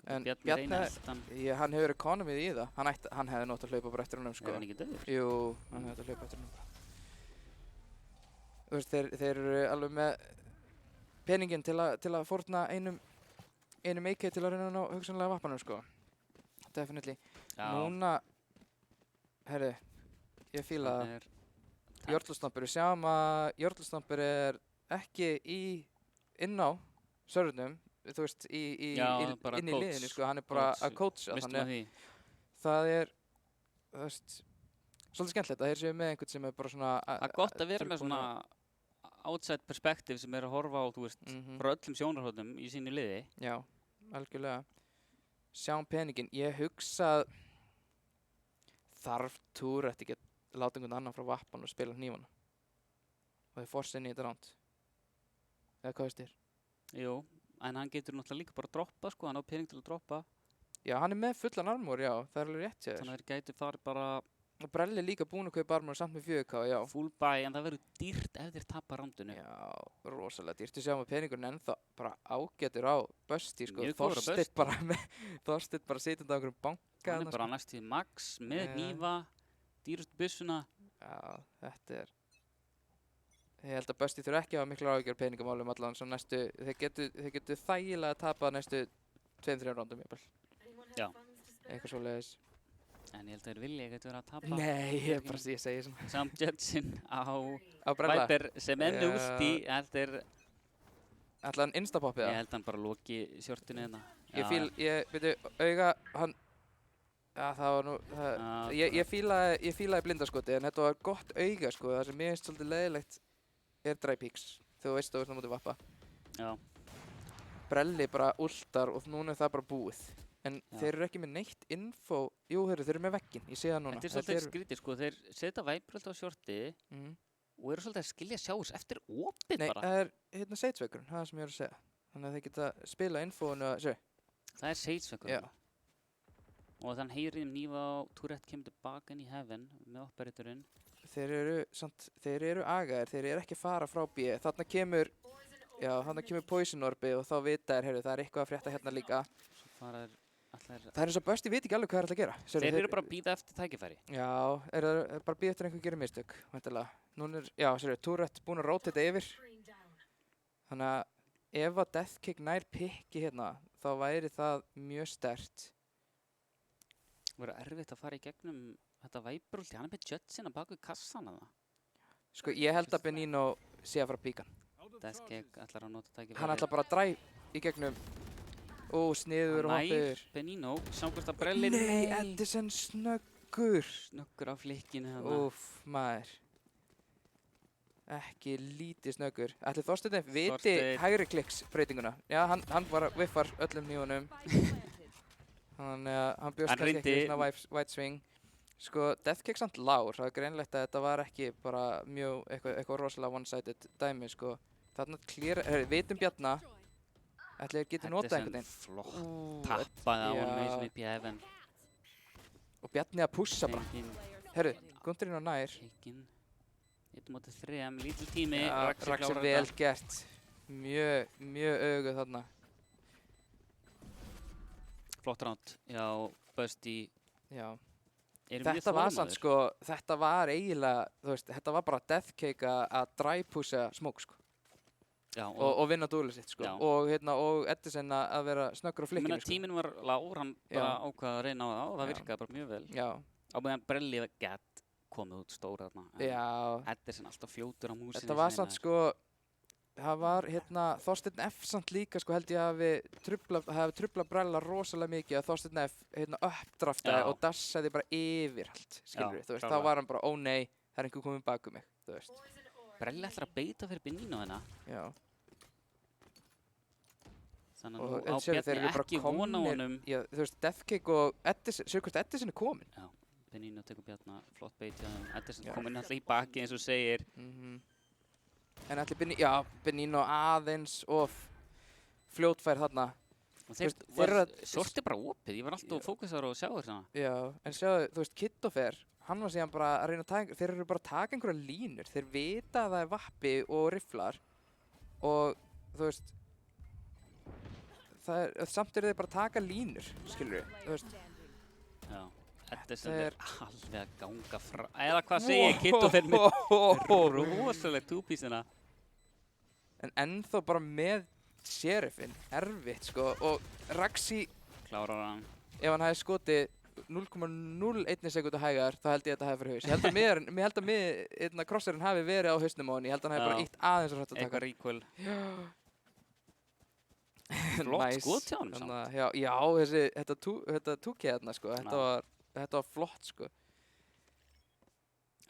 En Bjarni Bjarni, reyna eldan. hann hefur economið í það. Hann hefði nátt að hlaupa bara eftir honum, sko. Er hann ekki döður? Jú, hann hefði að hlaupa eftir honum. Þú veist, þeir eru alveg með peninginn til að fórna einum AK til að reyna að ná hugsanlega vappanum, sko. Definitely. Já. Núna, herri, ég fíla það. Hann er- Jörlstampur, við sjáum að Jörlstampur er ekki inn á servernum, þú veist, Já, bara inn í coach. liðinu, sko, hann er bara að coacha, Mistum þannig að því. það er, þú veist, svolítið skemmtilegt að þeir séu með einhvern sem er bara svona Það er gott að vera með svona outside perspective sem er að horfa á, þú veist, frá öllum sjónarhóðnum í sínu liði. Já, algjörlega. Sjáum peninginn, ég hugsa þarf Tourette ekki að láta einhvern annan frá vappan og spila hnífana og þeir forsa inn í þetta ránd. Eða hvað veist þér? Jú, en hann getur náttúrulega líka bara að droppa, sko, hann á pening til að droppa. Já, hann er með fullan armor, já, það er alveg rétt hjá þér. Þannig að þeir gætu farið bara Og Brelli er líka búinn að kaupa armor samt með 4K, já. full buy, en það verður dýrt ef þeir tappa rándinu. Já, rosalega dýrt. Við sjáum að peningurinn ennþá bara ágætur á Busti, sko. Mjög góður á Busti. Þorsteinn bara sitjandi á einhverjum banka. Hann þarna, er bara næst í max með Já. hnífa, dýrustu byssuna. Já, þetta er... Ég held að Busti þurfa ekki að hafa mikla áhyggjur af peningamálum allan, svo næstu... Þeir getu þægilega tapað næstu 2-3 rándum, jafnvel. Já. Eitthvað svoleiðis. En ég held að þeir vilja ekkert vera að tapa. Nei, ég segi svona. Sam Judson á Á Brella. Viper sem enn Já. últi, Ætla hann instapoppið ég það? held hann bara loki sjortinu hérna. Veitu, auga, hann... Já, það var nú... Ég fílaði blindaskoti, en þetta var gott auga, sko. Það sem mér finnst svolítið leiðilegt er dry peaks. Þegar þú veist að þú ert á móti vappa. Já, Brelli bara ultar og núna er það bara búið. En Já. þeir eru ekki með neitt info. Jú, þeir eru með vegginn, ég sé það núna. þetta er svolítið skrítið, sko. Þeir setja Viper alltaf á sjorti Mhm. og eru svolítið að skilja sjáus eftir opið Nei, bara. það er hérna Sage-vegurinn, það er sem ég er að segja. Þannig að þeir geta spila infóinu að... Sjö, Það er Sage-vekkur. Já. Og þann heyrið nýfa á Tourette kemur tilbaka inn í Heaven með operatorinn. þeir eru agaðir, þeir eru ekki að fara frá B. Þarna kemur Poison Orbi og þá vita heyrðu, það er eitthvað að frétta hérna líka. Svo fara þeir allar... Það er eins og Busti veit ekki alveg hvað er að gera. Þeir eru bara að bíða eftir tækifæri. Já, er bara að bíða eftir einhver gerir mistök, væntanlega. Núna Tourette búinn að róta þetta yfir. Þannig að ef að Deathkick nær pikki hérna, þá væri það mjög sterkt. Það verður erfitt að fara í gegnum þetta Viper-ulti. Hann er með Judson að baka við kassan að það. Sko, ég held að Benino sé að fara að píka hann. Deathkick ætlar að nota tækifæri. Hann ætlar bara að dræ í gegnum. Sniður og hoppiður. Benino, sjá hvort að Brelli... Nei, Edison snöggur. Snöggur á flikkinu þarna. Úff, maður. Ekki lítið snöggur. Ætli Þorsteinn viti Þorsteinn. hægri kliks breytinguna. Já, hann bara viffar öllum hnífunum. Þannig að hann bjóst Hann kannski ekki reyndi- við svona white swing. Sko, Deathkick samt lár. Það er greinlegt að þetta var ekki bara mjög eitthvað rosalega one-sided dæmi, sko. Þarna vitum Bjarna. Ætli þeir geti notað einhvern veginn. Flott. Ú, Tappaði á honum já. eins og upp í Heaven. Og Bjarni að pússa bara. Engin Herru, Gunturinn á nær. kikkin. 1-3, lítill tími. Ja, Raxi Raxi klárar vel þetta. gert. Mjög auguð þarna. Flott ránd. Já, Busti. Já. Eru mjög Þetta var þolinmóðir. samt sko, þetta var eiginlega, þú veist, þetta var bara Deathcake að dry-pussa Smoke, sko. Já, Og vinna dúlið sitt, sko. Já. Og Edison að vera snöggur á ég meina flikkinu, sko. tíminn var lágur, hann bara Já. ákvaða að reyna á það og það Já. virkaði bara mjög vel. Já, Á meðan Brelli var gett komið út stóra þarna. En já. Edison alltaf fljótur á músinni. Þetta var samt sko, það var Þorsteinn F samt líka sko held ég hafi truflað Brella rosalega mikið að Þorsteinn F uppdraftaði Já. og dassaði bara yfir allt, skilur Já, þú veist, þá klárlega. var hann bara, ó nei, það er einhver komið bak mig, þú veist. Brelli ætlar að beita fyrir Benino hérna. Já, Þannig og að nú á sérðu, þeir Bjarni eru bara ekki von á komnir, honum. já, þú veist, Deathkick og Edison, séu hvort Edison er komin. Já, Benino tekur Bjarni flott beit hjá þeim. Edison Já. kominn alltaf í baki eins og segir. En allir Benino aðeins of fljótfær þarna. Og þeir veist, þeir eru var að- sorti bara opið. Ég var alltaf fókusar á að sjá þér svona. Já, en sjáðu, þú veist, Kittofer, hann var síðan bara að reyna að taka, þeir eru bara að taka einhverja línur, þeir vita að það er vappi og rifflar og þú veist, samt eru þeir bara að taka línur, skilur við, þú veist. Já, Edison Þetta er alveg að ganga frá. Eða hvað segir Kitto fyrir með rosalega túpísina. En ennþá bara með sheriffinn, erfitt sko, og Raxi, Klárar hann. ef hann hefði skotið 0,01 sekundu hægar, þá held ég að þetta hefði fyrir haus. Ég held að mér, crosserinn hafi verið á hausnum á hann, ég held að hann hefði bara Já. ítt aðeins og hrætt að taka. Eitthvað recoil. Já. Flott Nice. skot hjá honum samt. Þannig að, já, þetta túkið þarna, sko, þetta var flott, sko.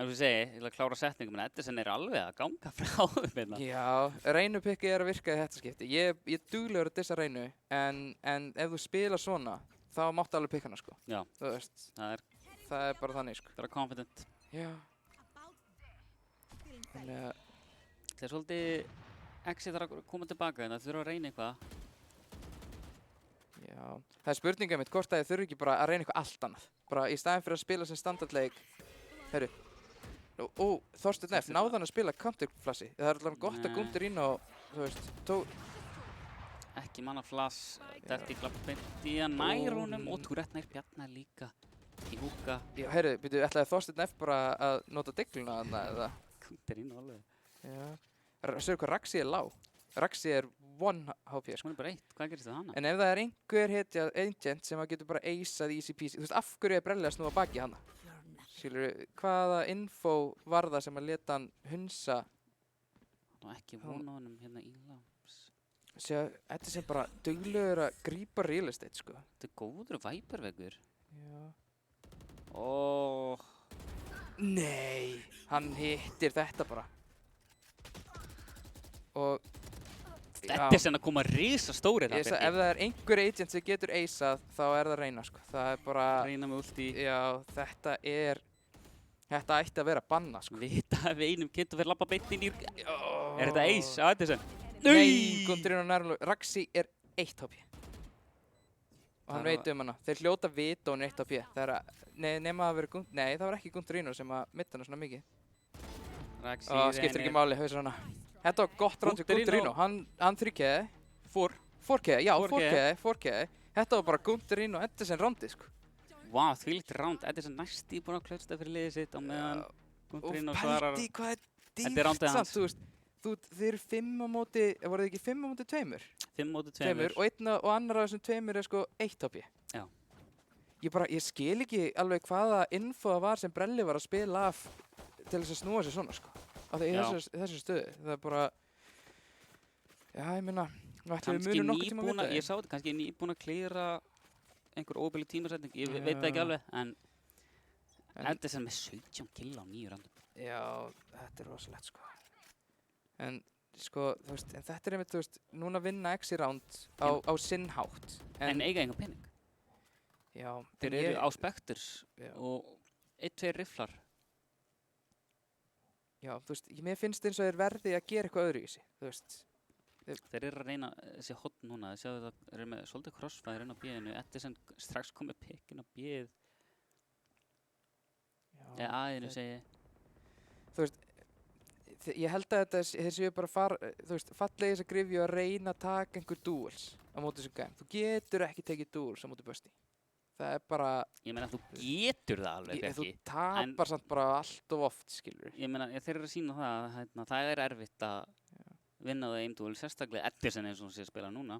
En þú segi, ég vil að klára setningum, en Edison er alveg að ganga frá þeim hérna. Já, reynupikki er að virka í þetta skipti. Ég er duglegur að dissa reynu, en ef þú spilar svona, þá máttu alveg pikka hana, sko. Já, Þú veist, það er það er bara þannig, sko. bara confident. Já. Þannig að, Það er svolítið, Exit þarf að koma tilbaka en það þurfa að reyna eitthvað. já, það er spurningið mitt, hvort að þið þurfi ekki bara að reyna eitthvað allt annað. Bara í staðinn fyrir að spila sem standardleik. Heyrðu, Þorsteinn F, náði hann að spila counterflassi. Það er alveg gott að Nei. Gundur inn og, þú veist, Ekki manna flass, Dirty klapp beint í að nær honum og Tourette nær Bjarnar líka í húka. já, heyrðu, byrju, ætlaði Þorsteinn F bara að nota digluna þarna, eða? Kundir inn og alveg. Já. Sérðu hvað Raxi er lág? Raxi er 1 HP, sko. Hún er bara eitt, hvað gerist það hana? En ef það er einhver agent sem að getur bara aceað easy peasy, þú veist, af hverju er Brelli að snúa baki hana? Skilur, hvaða info var það sem að leta hann hunsa? Og ekki von á honum hérna í laps. Sér, þetta sem bara duglegur að grípa real estate, sko. Þetta er góður væperveggur. Já. Ó, Nei, hann hittir þetta bara. Og, þetta er sem að koma risastóri ég sagði, ef það er einhver agent sem getur aceað, þá er það Reyna, sko. Það er bara, Reyna með ulti. já, þetta ætti að vera banna, sko. Vita ef einum getur verið lappa beint inn í... Er þetta ace á Edison? Nei, Gundur inn á nærmlu. Raxi er 1 HP. Og hann Það veit hana. Þeir hljóta vita hún er 1 HP. Það er að, nema að vera Gundur, nei það var ekki Gundur Rínu sem að mitta hana svona mikið. Raxi Og skiptir ekki máli, hausar hana. Þetta var gott ránd til Gundur Rínu. Hann 3K. 4K, já 4K. Þetta var bara Gundur Rínu og Edison rándið, sko. Vá, þvílíkt ránd. Edison næst í búin að klösta fyrir liðið sitt á meðan Og Gundur inn og svarar. pældi hvað er Þetta er dýrt rándið samt, hans. þú veist. Þið eru 5 á móti, voru þið ekki 5 á móti 2? 5 móti 2. Tveimur og annar af þessum 2 er sko 1 HP. Já. Ég skil ekki alveg hvaða info það var sem Brelli var að spila af til þess að snúa sér svona, sko. Af því í Já. þessu stöðu. Það er bara, já, ég meina, nú ætlum við Kannski munum nokkuð tíma að nýbúin vita ég sá þetta, kannski nýbúin að klíra einhver óbili tímasetning, ég veit það ekki Já. alveg, en En- Edison með 17 kill á 9 randum. Já, þetta er rosalegt, sko. En, sko, þú veist, en þetta er einmitt, þú veist, núna vinna X í round á sinn hátt. En eiga enga pening. Já, Þeir en eru á Spectres Já. og 1-2 rifflar. Já, þú veist, mér finnst eins og þeir verði að gera eitthvað öðru í sig, þú veist. Þeir eru að reyna þessi hotn núna, þeir sjáðu það, þeir eru með svolítið crossfire inn á bíðinu, Edison strax komið pikkin á bíð, Já, eða aðeinu segi ég. þú veist, ég held að þeir séu bara þú veist, fallegi þess að grifju að reyna að taka einhver duels á móti þessum gæm. Þú getur ekki tekið duels á móti Busti. Það er bara, Ég meina, þú getur það alveg þú ekki. tapar samt bara allt of oft, skilur. Ég meina, þeir eru að sína það, hérna, það er erfitt að vinna það einn duel, sérstaklega Edison eins og hún sé að spila núna.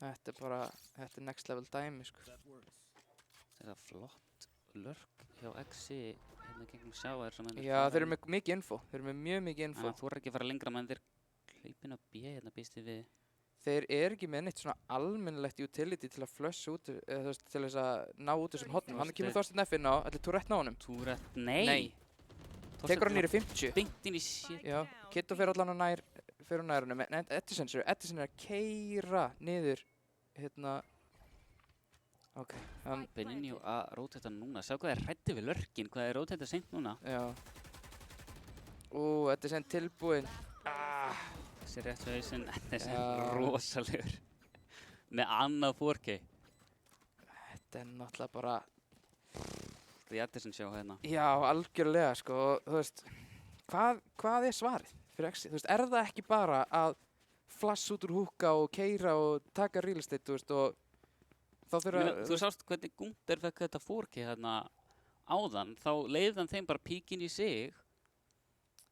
Þetta er bara, þetta er next level dæmi, sko. Þetta er flott lurk hjá Exi hérna gegnum sjáar sem Já, þeir eru með mikið info. Þeir eru með mjög mikið info. Þannig að þú er ekki að fara lengra meðan þeir hlaupin að B hérna býst við. Þeir eru ekki með neitt svona almennilegt utility til að flössa út, eða þú veist, til þess að ná út þessum hotnum. Hann kemur Þorsteinn F inn á, ætli Tourette ná honum? Tourette, nei. Nei. Tekur hann nýri 50. Beint inn í shit. Já, Kitto fer allan á nær honum, en Edison er að keyra niður, hérna, ok, hann, Benigno að róteta núna. Sjá hvað hræddi við lörkin, hvað róteta seint núna. já. Edison tilbúinn. Þessi rétt við hausinn, Edison Já. rosalegur. Með annað 4K. Þetta er náttúrulega bara, Það er Edison sjá hérna. já, algjörlega, sko, og þú veist, hvað er svarið fyrir Exi? Þú veist, er það ekki bara að flass út úr húka og keyra og taka real estate, þú veist, og þá þurfa, Þú sást hvernig Gunther fekk þetta 4K hérna áðan, þá leiði hann þeim bara píkin í sig.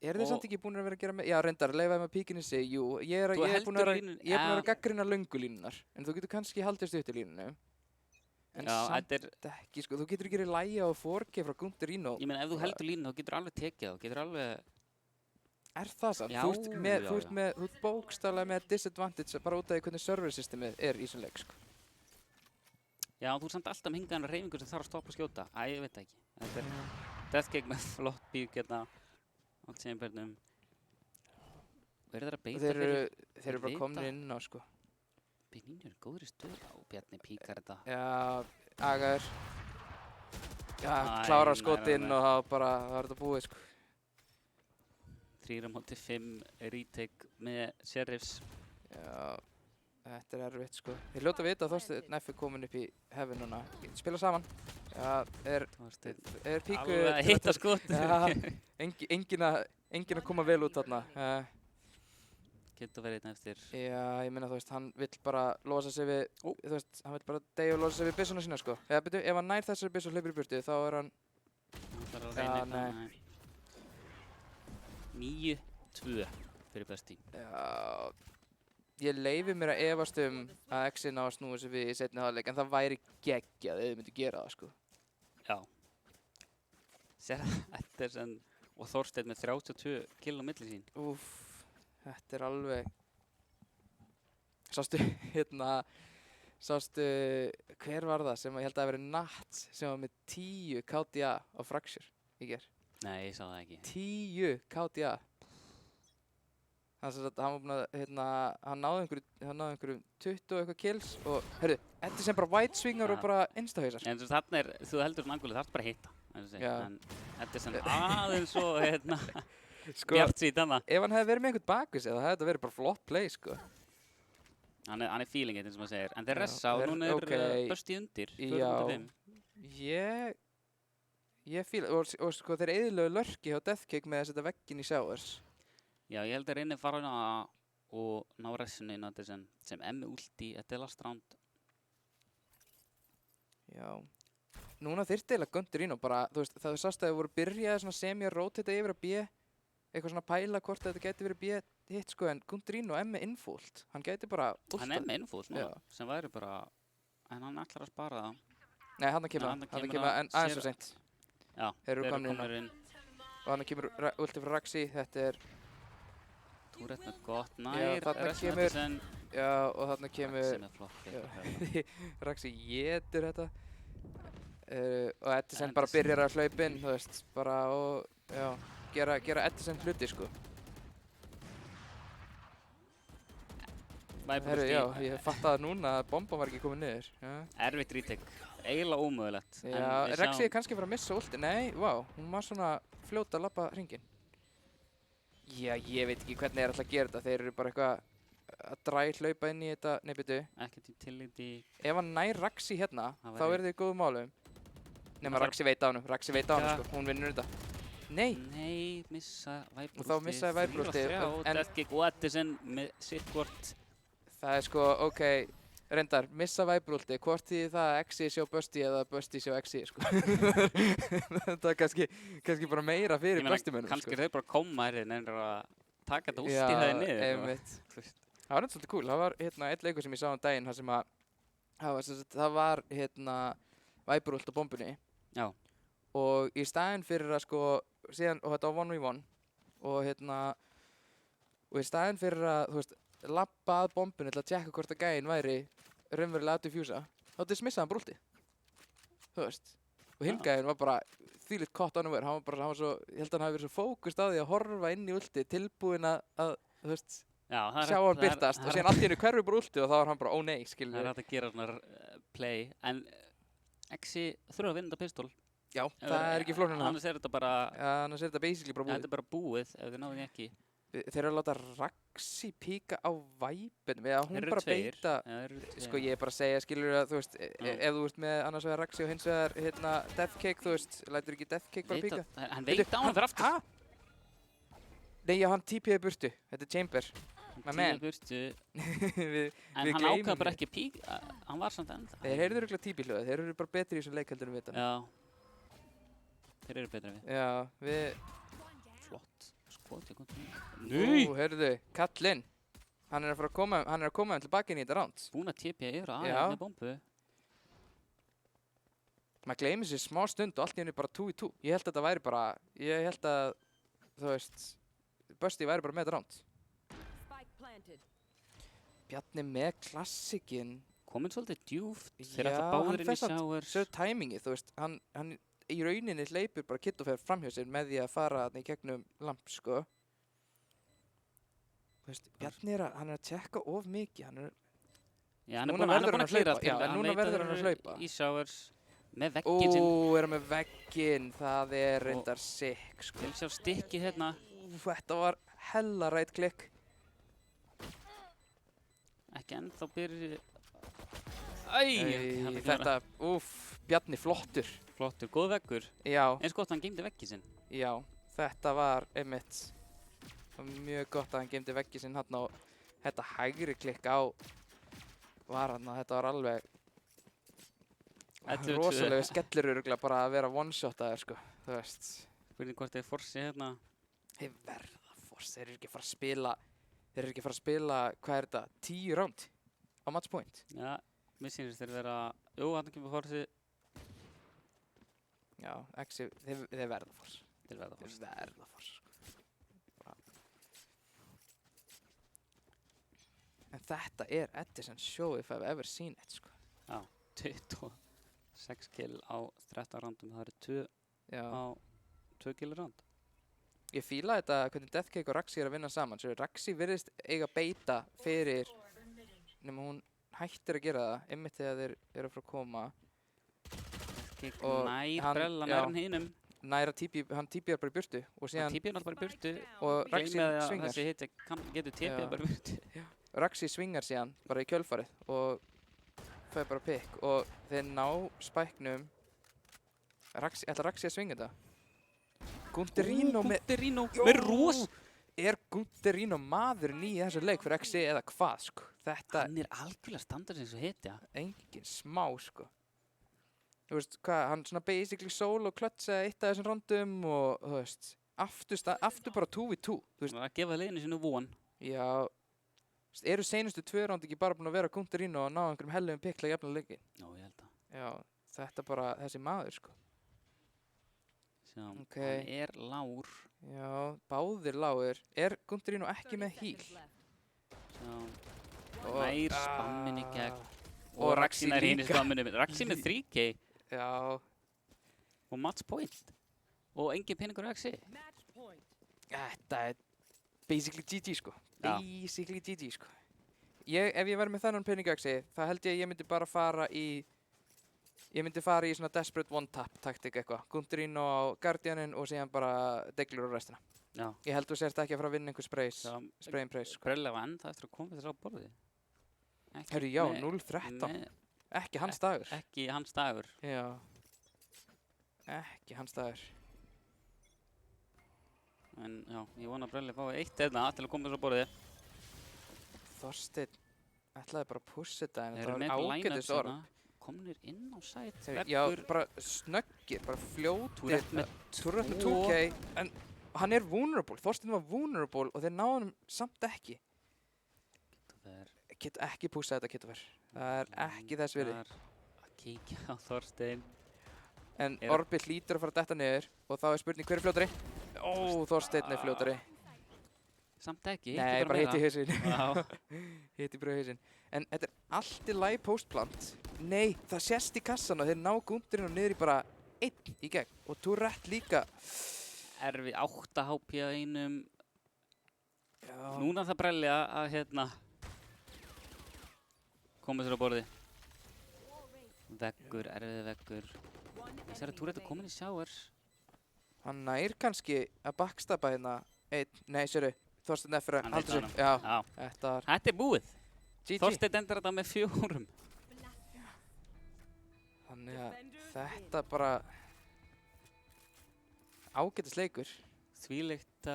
er þið og- samt ekki búin að vera að gera með, já, reyndar, leifaði með píkinni sig, jú, ég er Þú búin að heldur vera, línun- ég er búin að vera Já. að gaggrina löngu línunar, en þú getur kannski haldið stutt í línunu, en Já, samt þetta er, ekki, sko, þú getur ekki verið lægja á 4K frá Gunterino, ég meina ef þú heldur línu þá getur alveg tekið þá, getur alveg, er það samt? Já, Þú ert með, já, þú ert með, þú ert bókstaflega með disadvantage bara út af því hvernig server systemið er í þessum leik, sko. já þú er samt alltaf með hingaðan reyfingu sem þarf að stoppa og skjóta. Æ, ég veit það ekki. Þetta er Deathcake með flott bík hérna á Chamberlainum. Og eru þeir að beita Þeir eru bara vita. komnir inn á, sko. Benigno er í góðri stöð á Bjarni píkar þetta. Já, agaður. Já, Æ, klára nei, skotinn nei. og þá bara, það var þetta búið, sko. 3-5 retake með Sheriffs. Já, þetta er erfitt, sko. Þeir hljóta að vita að Þorsteinn F er komin upp í heaven núna. Spila saman. Já, er píku... Alveg að hitta skot. Já, engin að koma vel út þarna. Getur verið einn eftir. Já, ég meina, þú veist, hann vill bara losa sig við, Ó. þú veist, hann vill bara deyja og losa sig við byssuna sína, sko. Eða, byrju, ef hann nær þessari byssu og hleypur í burtu, þá er hann, Hann þarf að Já, reyna nei. eitthvað. 9-2 fyrir besti. já, ég leyfi mér að efast að Exi ná að snúa sig við í seinni hálfleik, en það væri geggjað ef þið myndu gera það, sko. Já. Sér Eddersen og Þorsteinn með 32 kill á milli sín. Úff, þetta er alveg, sástu, hver var það sem ég held að hafi verið Nats sem var með 10 KDA á Fracture í gerð. Nei, ég sá það ekki. 10 KDA. Hann var búinn að, hann náði einhverjum 20 og eitthvað kills og, heyrðu, þetta er sem bara white swingar og bara instahausar. En þarna þú heldur svona angulið, þarf bara að hitta. Já. En Eddersen aðeins og Sko, bjart sýt hana. ef hann hefði verið með einhvern bakvið sig, þá hefði þetta verið bara flott play, sko. Hann er feeling it eins og maður segir. En þeir Já, ressa og núna er ok. Bösti undir. Já. 4.5. Ég fíla, og sko þeir eyðilögu lörki hjá Deathcake með að setja vegginn í Showers. Já, ég held að reyni að fara hana og ná ressinu inn á Eddersen sem M ulti, þetta er last round. Já. Núna þyrfti eiginlega Gunterino bara, þú veist, það sást að þau voru byrjaði svona semi-rotate yfir að B, eitthvað svona pæla hvort þetta gæti verið B hitt, sko, en Gunterino M er innfúlt. Hann gæti bara últað. Hann er með innfúll Já. sem væri bara, en hann ætlar að spara það. Nei, hann kemur Já, hann, þarna hann kemur kemur hann, en aðeins sér- og seint. Já, Þeir eru komnir inn á. inn. Og hann kemur ulti frá Raxi, þetta er, Tourette með gott Já, nær, þarna Resson kemur- Eddersen. já, og þarna kemur, Sem er flott. Já. Raxi getur þetta. Og Edison En bara þessi- byrjar að hlaupa inn, þú veist, bara og, já, gera Edison hluti, sko. Herru, já, ég fattaði núna að bomban var ekki komin niður. Já, Erfitt retake, eiginlega ómögulegt. en já við Rexi sjáum- er kannski að fara að missa ulti. Nei, vá, hún var svona fljót að labba hringinn. Já, ég veit ekki hvernig þeir ætla að gera þetta. Þeir eru bara eitthvað að dræ hlaupa inn í þetta, nei, byrju. Ekkert utility. Ef hann nær Raxi hérna, Það þá væri- eru þið í góðum málum. Nema þarf- Raxi veit á honum, Raxi veit á honum, Ja. sko. Hún vinnur þetta. Nei, Nei, missa væpurúltið. Og þá missaði væpurúltið, en- Deathcake og Eddersen með sitt hvort. það er sko, ok, reyndar, missa væbrúlti, hvort því það að Exi sjá Busti eða Busti sjá Exi, sko. Það er kannski bara meira Ég fyrir meina, Bustimönnum, kannski sko. þau bara koma hér en að taka þetta úst Já, í það niður. einmitt. Þú veist. Það var svolítið cool, það var einn leikur sem ég sá um daginn, þar sem að, það var væbrúlt á bombunni. Já. Og í staðinn fyrir að sko, síðan, og þetta var 1v1, og og í staðinn fyrir að, þú veist, labba að bombunni til að tjekka hvort að gæinn væri raunverulega að diffjúsa, þá dismissaði hann bara últi. Þú veist. Og hinn Já. gæinn var bara þvílíkt caught unaware. Hann var svo, ég held að hann hafi verið svo fókust á því að horfa inn í últi, tilbúinn að, þú veist, Já, það er sjá hægt- hann það er- birtast það og er síðan allt í hennu hverfi bara últi og þá var hann bara, ó nei, Það er skilur. hægt að gera svona play, en Exi þurfa að vinna þetta pistol. Já, það er ekki flóknir en það. Annars er þetta bara, Já, annars er þetta basically bara þetta búið. er bara búið ef þið náðu því ekki. Þeir eru að láta Raxi píka á væpinum eða hún Þeir eru bara tveir. beita. Já, þeir eru tveir. Sko ég er bara að segja, skilur að þú veist, ef þú ert með annars vegar Raxi og hins vegar hérna Deathcake, þú veist, lætur ekki Deathcake bara Veit píka? að- Hann veit á hann fyrir aftur. Hæ? Nei, já, hann TP-ði burtu. Þetta er Chamber. My man. Tíu burtu, Við en hann gleymum ákvað bara því. ekki pík, hann var samt ennþá. Þeir heyrðu örugglega TP hljóðið, þeir eru bara betri í þessum leik heldur en við þetta. Já. Þeir eru betra við. Já, við, Flott. Skot, ég kom til. ú, heyrðu, kallinn. Hann er að fara að koma, hann er að koma þeim tilbaka inn í þetta round. Búin að tipja yfir að Já. aðeins með bombu. Maður gleymir sér smá stund og allt í henni bara 2v2. Ég held að þetta væri bara, ég held að, þú veist, Busti væri bara með þetta round. Spike planted. Bjarni með klassikinn. Komin svolítið djúft. Þeir Já, ætla hann báðir inn fer í samt- showers. Svo tæmingið, þú veist, hann í rauninni hleypur bara kitt og fer framhjá sér með því að fara þarna í gegnum lamp, sko. Þú veist, Bjarni hann er að tjekka of mikið, hann er, Já, hann er Núna búinn hann verður er búinn hann að klíra að hlaupa. til. Já, en núna veit að verður þeir hann að eru hlaupa. Í showers. Með vegginn sinn. er hann með vegginn, það er reyndar sick, sko. Vil sjá stikkið hérna. Þetta var hella right click. Ekki ennþá byrja. Æ, Þetta, Bjarni flottur. Flottur, góð veggur. Já, Eins gott að hann geymdi veggið sinn. já, þetta var einmitt, það var mjög gott að hann geymdi veggið sinn hann og þetta hægri klikk á var hann þetta var alveg 11-2. rosalega skellur örugglega bara að vera one-shotaður, sko, þú veist. Spurning hvort þeir forsi hérna. Þeir verða fórst, þeir eru ekki að fara að spila, hvað er þetta, 10 round á match point. Já, mér sýnist þeir vera. Jú, hann kemur forsi. Já, þeir verða fórst. Þeir verða forsi. Þeir verða fórst, sko. En þetta er Edison show if I've ever seen it, sko. 26 kill á 13 randum. Það eru 2 Já. á 2 kill rand. Ég fíla þetta hvernig Deathcake og Raxi er að vinna saman. Svo Raxi virðist eiga beita fyrir, nema hún hættir að gera það, einmitt þegar þeir eru að fara að koma. Kikk Og nær hann- brella, já. nær hann hinum. Næra hann típjar bara í burtu og Hann síðan típjar náttúrulega bara í burtu. og Raxi Gleymi að svingar. þessi hitti getur típjað Já. bara í burtu. Raxi svingar síðan bara í kjölfarið og fær bara pikk og þeir ná spæknum. Ætlar Raxi að svinga þetta? Gunterino með... Gunterino með ros. Er Gunterino maðurinn í þessu leik fyrir XC eða hvað, sko? Þetta Hann er algjörlega standard eins og hitti. engin smá, sko. Þú veist, hvað, hann svona basically solo klötsaði eitt af þessum rondum og, þú veist, aftur bara 2v2. Þú veist, Það var að gefa liðinu sinu von. já, þú veist, eru seinustu 2 rondi ekki bara búin að vera Gunterino og ná einhverjum hellum pikk til að jafna leiki? Já, ég held að. Já, þetta bara, þessi maður, sko. Sjá, Ok. hann er lár. Já, báðir lágur. Er Gunterino ekki með heal? Sjá, Og- nær spammin í gegn. Og Raxi nær hinn í líka. spamminu. Raxi með 3K Já, og match point. Og engin peningur Raxi. Match point. þetta er basically GG, sko. Já. Basically GG, sko. Ef ég verði með þennan peningaxi, þá held ég að ég myndi bara fara í svona desperate one-tap taktik eitthvað. Gunterino á Guardianin og síðan bara deglur á restina. Já. Ég held þú sért ekki að fara að vinna einhver sprayin praise, sko. Brella var enda eftir að koma þess á borði. Ekki Herru, já, með- 0-13. með- Ekki hans dagur. Ekki hans dagur. Já. Ekki hans dagur. En já, ég vona að Brelli fái eitt eða til að koma þess á borði. Þorsteinn ætlaði bara að pussa þetta en Þeir þetta eru var með ágætis line-up orð. hérna. Komnir inn á sæt. Já, bara snöggir, bara fljótir. Túrett með Túrett með tvo. 2K, en hann er vulnerable. Þorsteinn var vulnerable og þeir náðu hann samt ekki. Get ekki pússa þetta, Kittofer. Það er ekki þess virði. Að kíkja á Þorstein. En er- Orbi hlýtur að fara að detta niður og þá er spurning hver er fljótari? Ó, Þorsteinn er fljótari. Samt ekki, Nei, bara hitt í hausinn. Já. Hitt í bara í hausinn. En þetta er allt í lagi postplant. Nei, það sést í kassan og þeir ná gúndurinn og niður í bara 1 í gegn. Og Tourette líka. Erfi 8 HP að einum. Já. Núna það brelja að koma sér á borði. Veggur, erfið veggur. Þessari Tourette komin í showers. Hann nær kannski að backstapa hérna. Nei, sérðu. Þorsteinn F. Hann haldur veit sig. Já, Já. þetta var Þetta er búið. GG. Þorsteinn endar þetta með 4. Þannig að þetta bara ágætis leikur. Þvílíkt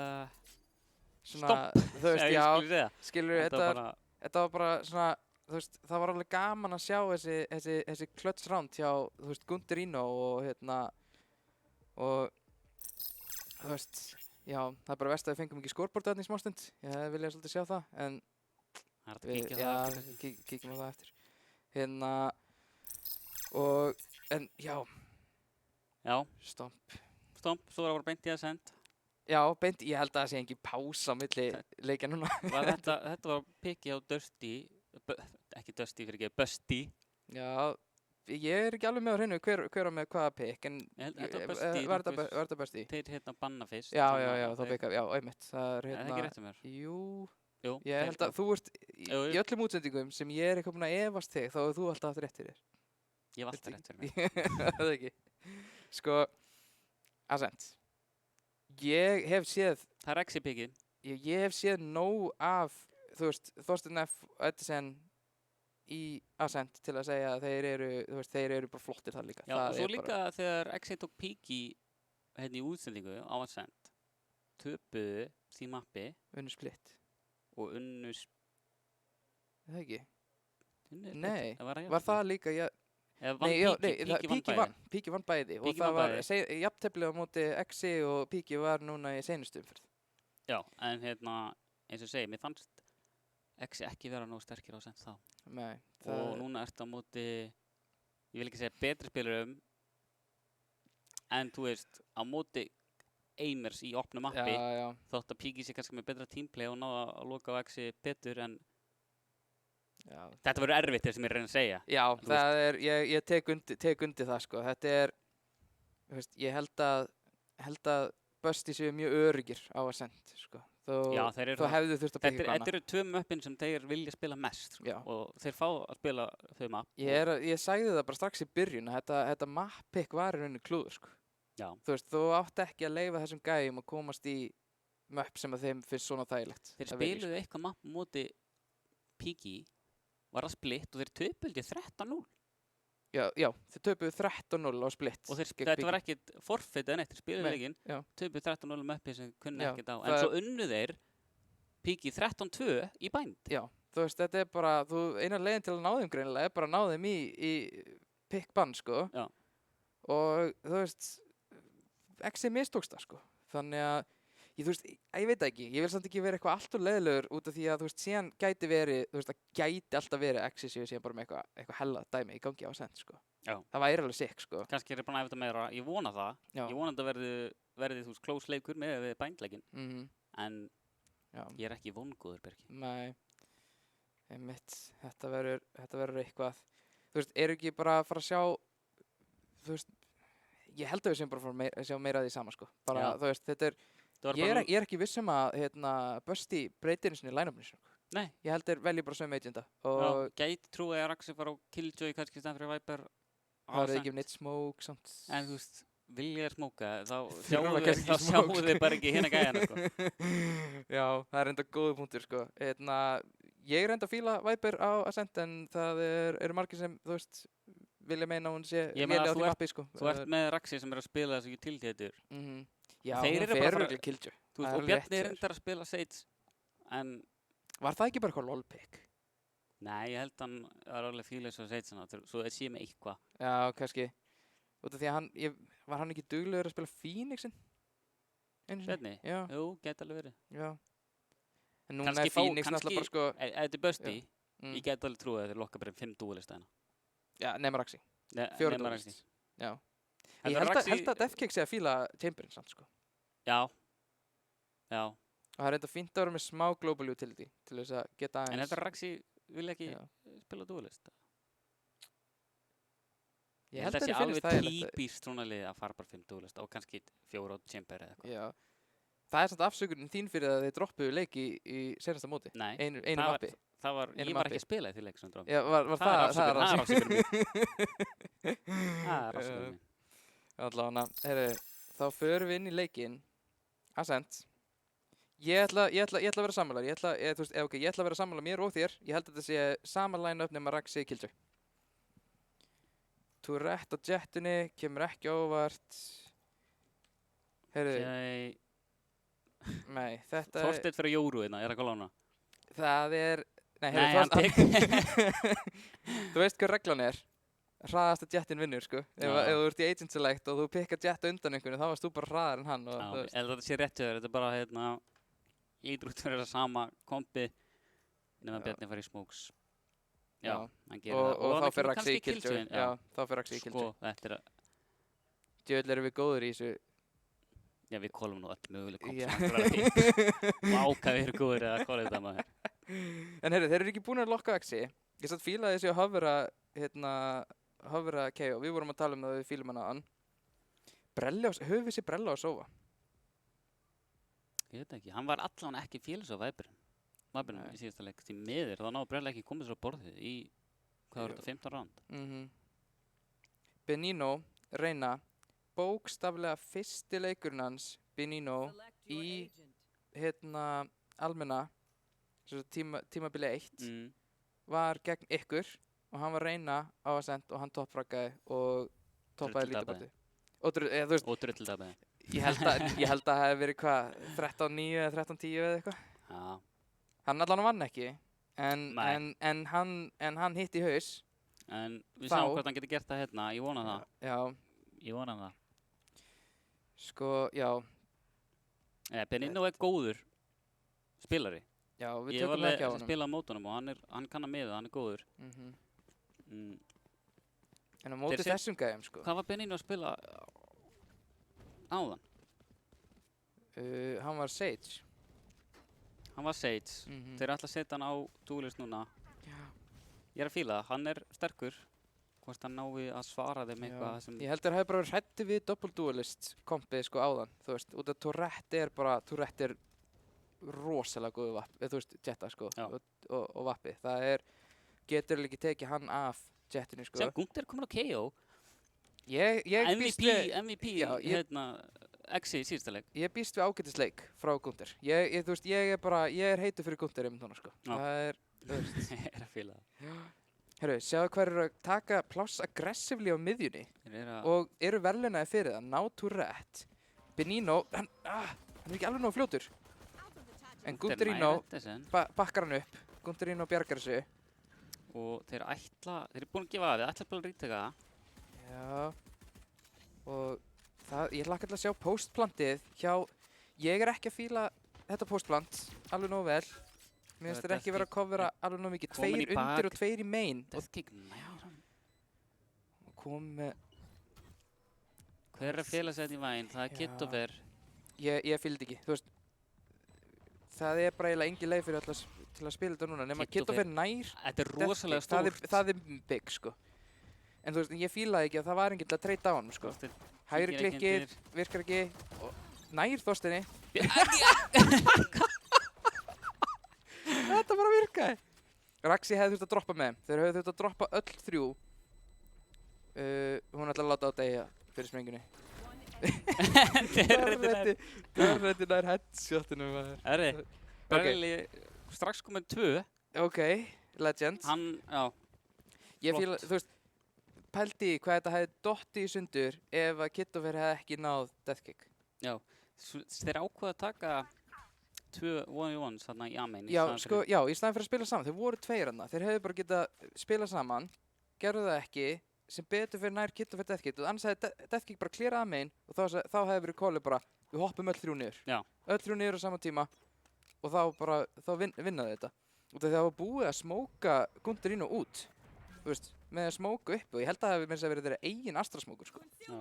Svona, þú veist, já, segja. skilur þetta var bara svona, þú veist, það var alveg gaman að sjá þessi klöts round hjá, þú veist, Gunderino og þú veist, já, það er bara verst að við fengum ekki scoreboard þarna í smástund. Ég hefði viljað svolítið sjá það, en Það er hægt að kíkja á það eftir. kíkjum á það eftir. En já, Já, stomp. svo var bara beint í að send. Já, beint, ég held að það sé engin pása á milli leikja núna. Þetta var piki á Dusty, ekki Dusty fyrir ekki, Busty. Já, ég er ekki alveg með á hreinu hver á með hvaða pikk, en Þetta var Busty. var þetta Busty? Þeir banna fyrst. Já, þá pikka, já, einmitt. Það er Er það ekki rétt um mér? Jú, ég held að þú ert í öllum útsendingum sem ég er eitthvað búinn að efast þig, þá hefur þú alltaf haft rétt fyrir þér. Ég hef alltaf rétt fyrir mér. Það ekki. Sko, Ascent. Ég hef séð, Það er Exi pikið. ég hef séð nóg af, þú veist, Þorsteinn F. Edison í Ascent til að segja að þeir eru bara flottir þar líka. Já, og svo líka þegar Exi tók piki hérna í útsendingu á að send, töpuðu því mappi Unnu splitt. og unnu Það ekki? split. Nei, Var var það líka, Píki vann. Píki vann bæði og Píki það vann var bæði. jafntefli á móti Exi og Píki var núna í seinustu umferð. Já, en hérna, eins og segi, mér fannst Exi ekki vera nógu sterkir á send þá. Nei, Og núna ertu á móti, ég vil ekki segja betri spilurum, en þú veist, á móti Eimers í opnu mappi, já. þótt að Píki sé kannski með betra teamplay og náða að loka á Exi betur, en Já, þetta verður erfitt þess sem ég reyna að segja. já Þú það er, ég tek undir það sko. Þetta er, þú veist, ég held að Busty séu mjög öryggir á að send, sko. Já, þeir eru Þú hefðu þurft að byggja Þetta eru 2 möppin sem þeir vilja spila mest, sko, Já. og þeir fá að spila þau mapp. Ég sagði það bara strax í byrjun að þetta map-pick var í rauninni klúður, sko. Já. Þú veist, þú átt ekki að leyfa þessum gæjum að komast í möpp sem að þeim finnst svona þægilegt. Þeir að vera í, spiluðu eitthvað mapp á móti Piki, var það splitt og þeir töpuðu 13-0. Já, þeir töpuðu 13-0 á splitt. Og gegn þetta var Piki. ekkert forfeit eða neitt, þeir spiluðu Nei, leikinn, já. töpuðu 13-0 möppi sem kunni Já, ekkert á. það En svo unnu þeir Piki 13-2 í bænd. Já, þú veist, þetta er bara, eina leiðin til að ná þeim greinilega er bara að ná þeim í pick-bann, sko. Já. Og þú veist, Exi mistókst það, sko. Þannig að, þú veist, ég veit það ekki, ég vil samt ekki vera eitthvað allt og leiðilegur út af því að, þú veist, síðan gæti verið, þú veist, það gæti alltaf verið Exi séu síðan bara með eitthvað hella dæmi í gangi á send, sko. Já. Það væri alveg sick, sko. Kannski er ég búin að æfa þetta meira, ég vona það. Já. Ég vona þetta verði þú veist, close leikur með við bændleikin. En Já. ég er ekki vongóður, Bergi. Nei, einmitt, þetta verður eitthvað, þú veist, eru ekki bara að fara að sjá, þú veist, ég held að við séum bara að fara að sjá meira af því sama, sko, bara, Já. þú veist, þetta er, ég er ekki viss að, Busty breytir einu sinni í line-upinu, sko, Nei, ég held þeir velji bara sömu agenda, já, og gæti trúið að Raxi fara á Killjoy kannski í stæðan fyrir Viper á það er Ascent. ekki neitt smoke, samt, En þú veist, vilja þér smóka, þá Þurfa kannski ekki sjáu smoke. þið bara ekki hérna gæjana, sko. já, það er enda góðu punktur, sko, ég er enda að fíla Viper á Ascent, en það eru margir sem, þú veist, vilja meina að hún sé Ég meina léleg á þú því ert- mappi, sko. Þú ert með Raxi sem er að spila þessu utility-dur. Já, Þeir hún eru bara fer að fara- örugglega í Killjoy. Þú Það veist, er og alveg rétt Bjarni er hjá þér. reyndar að spila Sage, en Var það ekki bara eitthvað lol-pick? nei, ég held hann er alveg fíla eins og Sage svona, svo það sé með eitthvað. Já, kannski. Út af því að var hann ekki duglegur að spila Phoenixin? Bjarni? Já, Jú, geti alveg verið. já. En núna Kannski er Phoenix kannski- náttúrulega bara sko... Ef þetta er Busty, Mm. ég get alveg trúið að þeir lokka bara 5 dúalistæðina. Já, nema Raxi. Fjóra Raxi. Já. Þetta Ég Raxi- held að Defcake sé að fíla Chamberlain samt, sko. Já. Já. Og það er enda fínt að vera með smá global utility til þess að geta En aðeins. þetta Raxi vil ekki Já. spila duelist. Ég held held að að það sé það alveg finnst þægilegt. típist svona lið að fara bara 5 duelist og kannski 4 á chamber eða eitthvað. Já. Það er samt afsökunin þín fyrir að þeir droppuðu leik í senasta móti. Nei, Einu það var- mappi. það var, Einu ég var mappi. ekki að spila í því leik sem dróf. Já, var það er það afsökunin, það er afsökunin mín. mín. Það er afsökunin mín. Allavega, heyrðu, þá förum við inn í leikinn. Ascent. Ég ætla að vera sammálar. Ég ætla að vera sammálar mér og þér. Ég held að þetta sé sama line-up nema Raxi Killjoy. Tourette á jettunni, kemur ekki á óvart. Heyrðu, Jæ, nei, þetta Þorsteinn fyrir Jóru hérna, er eitthvað lána? það er, nei, Nei, heyrðu, hann þú veist hvað reglan er. Hraðasta jettin vinnur, sko. Ef Já. þú ert í agent select og þú pikkar jet undan einhvern, þá varst þú bara hraðar en hann. Og, Já, þú veist. eða þetta sé rétt hjá þér, þetta er bara hérna ídrúttur er það sama kompi nema Já. Bjarni fari í smokes. Já, Já. hann gerir Og það. þá hann fyrir kemur Raxi kannski Killjoy. Killjoy, Já, þá fyrir Raxi Killjoy. Sko, þetta er að, Djöfull erum við góður í þessu. já við kólum nú öll möguleg komp Já. sem hægt var að fínt. Váka við erum góður eða hvað er þetta maður. En heyrðu, þeir eru ekki búin að lokka Axi. Ég satt fílaði þessi að hofra KO. Við vorum að tala um það við fílum hann aðan. Höfum við sér Brella og Sova? Ég veit ekki, hann var allan ekki félags á Væburinn Nei. í síðasta leik. Því miður, þá náðu Brella ekki komið svo á borðið í, hvað var Jú. þetta, 15 round? Benino, Reyna, bókstaflega fyrsti leikurinn hans, Benino, Select your í- agent. almenna, tímabili 1, Mm. var gegn ykkur og hann var Reyna á Ascent og hann toppfraggaði og toppaði Drulludabaði. lítabartið. Og þú veist, Og drulldabaði. ég held að það hefði verið hvað, 13-9 eða 13-10 eða eitthvað. Já, Hann allan vann ekki, en Nei. hann hitt í haus. en við Þá- sjáum hvort hann getur gert það hérna, ég vona það. Já, Ég vona það. sko, já, Benino er góður spilari. já, við Ég var tökum ekki á að honum. spila á mótunum og hann kann að miða, hann er góður. Mm. En á móti Þeir set- þessum gæjum, sko. Hvað var Benino að spila áðan? Hann var Sage. Hann var Sage. Mhm. Þeir ætla að setja hann á duelist núna. Já. Ég er að fíla það, hann er sterkur. Hvort hann nái að svara þeim eitthvað sem... Ég held að það hefði bara verið hrætti við double duelist kompið sko áðan, þú veist, út af Tourette er rosalega góðu vapp, þú veist, Jetta sko Já. og vappi, það er, getur ekki tekið hann af Jettinu sko. Sem Gunther komur á KO. Ég býst við, MVP, Já, hérna, Exi í síðasta leik. ég býst við ágætisleik frá Gunther. Þú veist, ég er heitur fyrir Gunther einmitt núna sko. Já. Það er, þú veist, Ég er að fíla það. herru, sjáðu hver eru að taka pláss aggressively á miðjunni Þeir eru að... og eru verðlunaði fyrir það, ná Tourette, Benino, hann er ekki alveg nóg fljótur. En Gunterino bakkar hann upp, Gunterino bjargar þessu. Og þeir eru búin að gefa af, þeir ætla bara að rítaka það. Já, og ég hlakka til að sjá postplantið hjá, ég er ekki að fíla þetta postplant alveg nógu vel. Mér finnst þeir ekki vera að covera alveg nógu mikið, Komin í 2 undir bak. og 2 í main. Og Deathkick nær. kom með, Hver er að fela sér þetta í væn? Það er Já. Kit og Ver. ég fylgdi ekki, þú veist, það er bara eiginlega engin leið fyrir allas til að spila þetta núna, nema Kiddo Kiddo fyrir nær. Þetta er rosalega Deathkick, stórt. það er big, sko. En þú veist, ég fílaði ekki að það var enginn til að treyta á hann, sko. Þorsteinn Hægri kíkir ekki klikkið, undir. virkar ekki, og nær Þorsteini. Þetta bara virkaði. Raxi hefði þurft að droppa með þeim. Þeir hefði þurft að droppa öll 3. Hún ætlaði að láta á deyja fyrir sprengjunni. Dörrætti nær headshotinu maður. Herri, Berli strax komið 2. Ok, legend. Hann, já, Ég flott. fíla, þú veist, pældi í hvað þetta hefði dottið í sundur ef að Kittofer hefði ekki náð Deathkick. þeir ákveða að taka 2 1v1s þarna í A-main. Já, sko, já, í staðinn fyrir að spila saman. Þeir voru 2 þarna. Þeir hefðu bara getað spila saman, gerðu það ekki, sem betur fyrir nær Kittofer Deathkick. Og annars hefði Deathkick bara klírað A-main og þá hefði verið callið bara, við hoppum öll 3 niður. Já. Öll 3 niður á sama tíma og þá vinnaði þetta. Út af því það var búið að smóka Gunterino út, þú veist, með að smóka upp og ég held að það hefði meira að verið þeirra eigin Astra-smókur, sko. Já.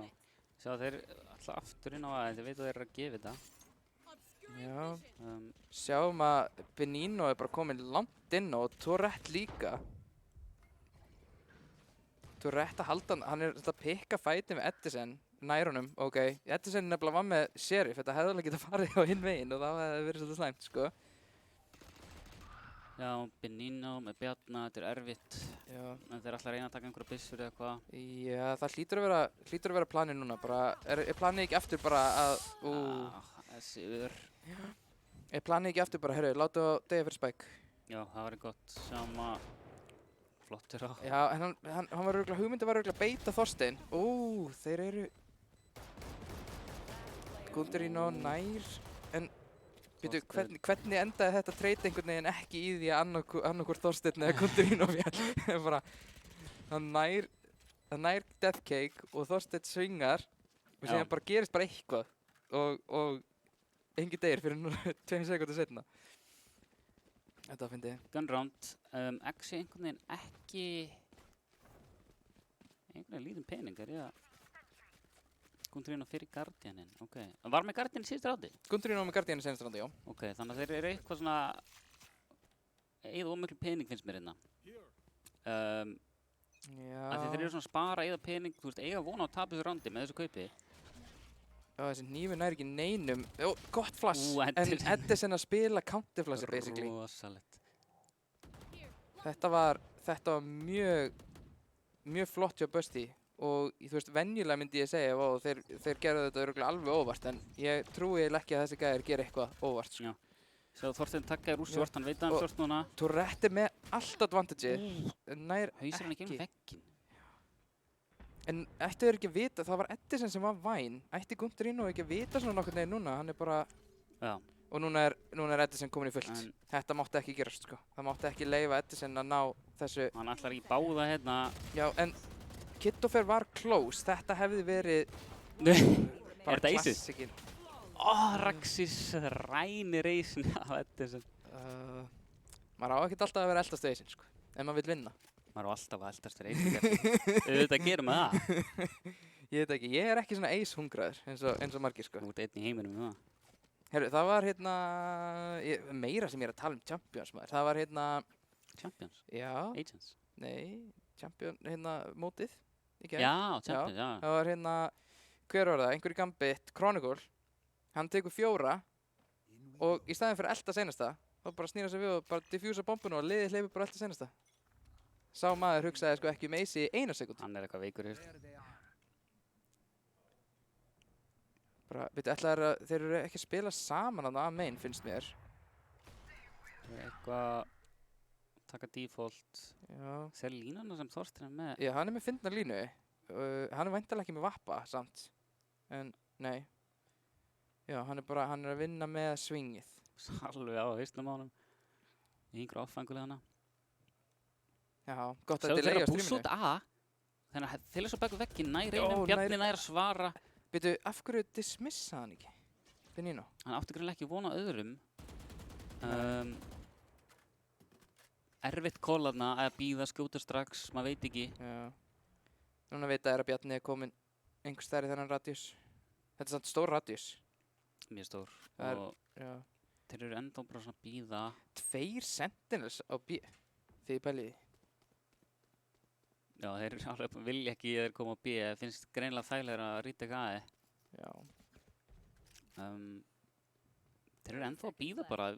Sjá, þeir alltaf aftur inn á að þeir veit að þeir eru að gefa þetta. Já, sjáum að Benino er bara komin langt inn og Tourette líka. Tourette að halda hann er að pikka fæti með Edison nær honum, ok. Edison nefnilega var með Sheriff, þetta hefði alveg getað farið á hinn veginn og það hefði verið svolítið slæmt, sko. Já, Benino með Bjarna, þetta er erfitt. Já. En þeir alltaf reyna að taka einhverja byssur eða hvað. Já, það hlýtur að vera planið núna, bara, er planið ekki aftur bara að, Þessi ör. Er planið ekki aftur bara, herru, láta á degi fyrir Spike. Já, það væri gott, sama flottur á. Já, en hann var örugglega, hugmyndin var örugglega að beita Þorstein. Þeir eru Gulderino nær, en byrju, hvernig endaði þetta trade einhvern veginn ekki í því að annarkvort Þorsteinn eða Gulderino féll? Bara, hann nær Death Cake og Þorsteinn svingar og síðan bara gerist bara eitthvað og engin deyr fyrir 2 sekúndur seinna. Þetta fyndi ég. Gun round, Exi einhvern veginn ekki einhvern veginn lítinn peningar, já. Gundurinn fyrir Guardianin, ok. Var með Guardianin síðust ráti? Gundurinn með Guardianin síðust ráti, já. Ok, þannig að þeir eru eitthvað svona eigið ómiklu pening finnst mér hérna. Já. Af því þeir eru svona að spara, eigða pening, þú veist, eiga vona á að tapa þessu rándi með þessu kaupi. Já, þessi hnífur næri ekki neinum. Gott flash, en Edison. Edison að spila counterflassi, basically. Rosalegt. Þetta var mjög flott hjá Busti og þú veist, venjulega myndi ég segja og þeir gerðu þetta örugglega alveg óvart en ég trúi eiginlega ekki að þessi gæðir gera eitthvað óvart, sko. Já. Svo Þorsteinn takkaði úr short, hann veit að hann short núna. Tourette með allt advantage, nær Hausir hann ekki um ekki. vegginn. En ættu þeir ekki að vita, það var Edison sem var væn. Ætti Gundurino ekki að vita svona nokkurn veginn núna, hann er bara... Já. Og núna er Edison komin í fullt. Þetta mátti ekki gerast, sko. Það mátti ekki leyfa Edison að ná þessu... Hann ætlar í báða hérna. Já, en Kittofer var close. Þetta hefði verið... Er þetta Aces? klassikinn. Raxis rænir Ace af Edison. Maður á ekkert alltaf að vera eldast Ace, sko. Ef maður vill vinna. Maður á alltaf að eldast fyrir Ace. Auðvitað gerum við það. Ég veit ekki, ég er ekki svona Ace hungraður eins og margir, sko. Þú ert einn í heiminum með það. Herru, það var hérna... meira sem ég er að tala um Champions, maður. Það var hérna... Champions? Já. Agents? Nei, Champion, hérna, mótið. Ekki? Já, Champions, já. Það var hérna... Hver var það? Einhver í Gambit, Chronicle. Hann tekur 4 og í staðinn fyrir að elta seinasta, þá bara snýra sig við og bara diffúsa bombuna og liðið hleypur bara elta seinasta. Sá maður hugsaði sko ekki um Ace í 1 sekúndu. Hann er eitthvað veikur hér. Bara, þeir eru ekki að spila saman að main, finnst mér. Eitthvað... Taka default. Já. Þeir línana sem Þorsteinn er með. Já, hann er með fyndna línu. Hann er væntanlega ekki með vappa, samt. En, nei. Já, hann er að vinna með swingið. Alveg á hausnum á honum. Í einhverju áfengulega hana. Já, gott að Þeir delaya eru á að pússa streaminu. út A. Þannig að þeir eru svo bak við vegginn nær einum, Bjarni nær að svara. Veitu, af hverju dismissa hann ekki? Benino. Hann átti greinlega ekki von á öðrum. Erfitt call þarna að bíða, skjóta strax, maður veit ekki. Já. Núna veit að Bjarni er komin einhvers staðar í þennan radíus. Þetta er samt stór radíus. Mjög stór. Það Og Já. þeir eru ennþá bara svona að bíða. 2 sentinels á B. Þið pæliði. Já, þeir eru alveg vilja ekki að þeir koma á B. Það finnst greinlega þægilega að rýta ekki aðeins. Já. Þeir eru ennþá að bíða bara.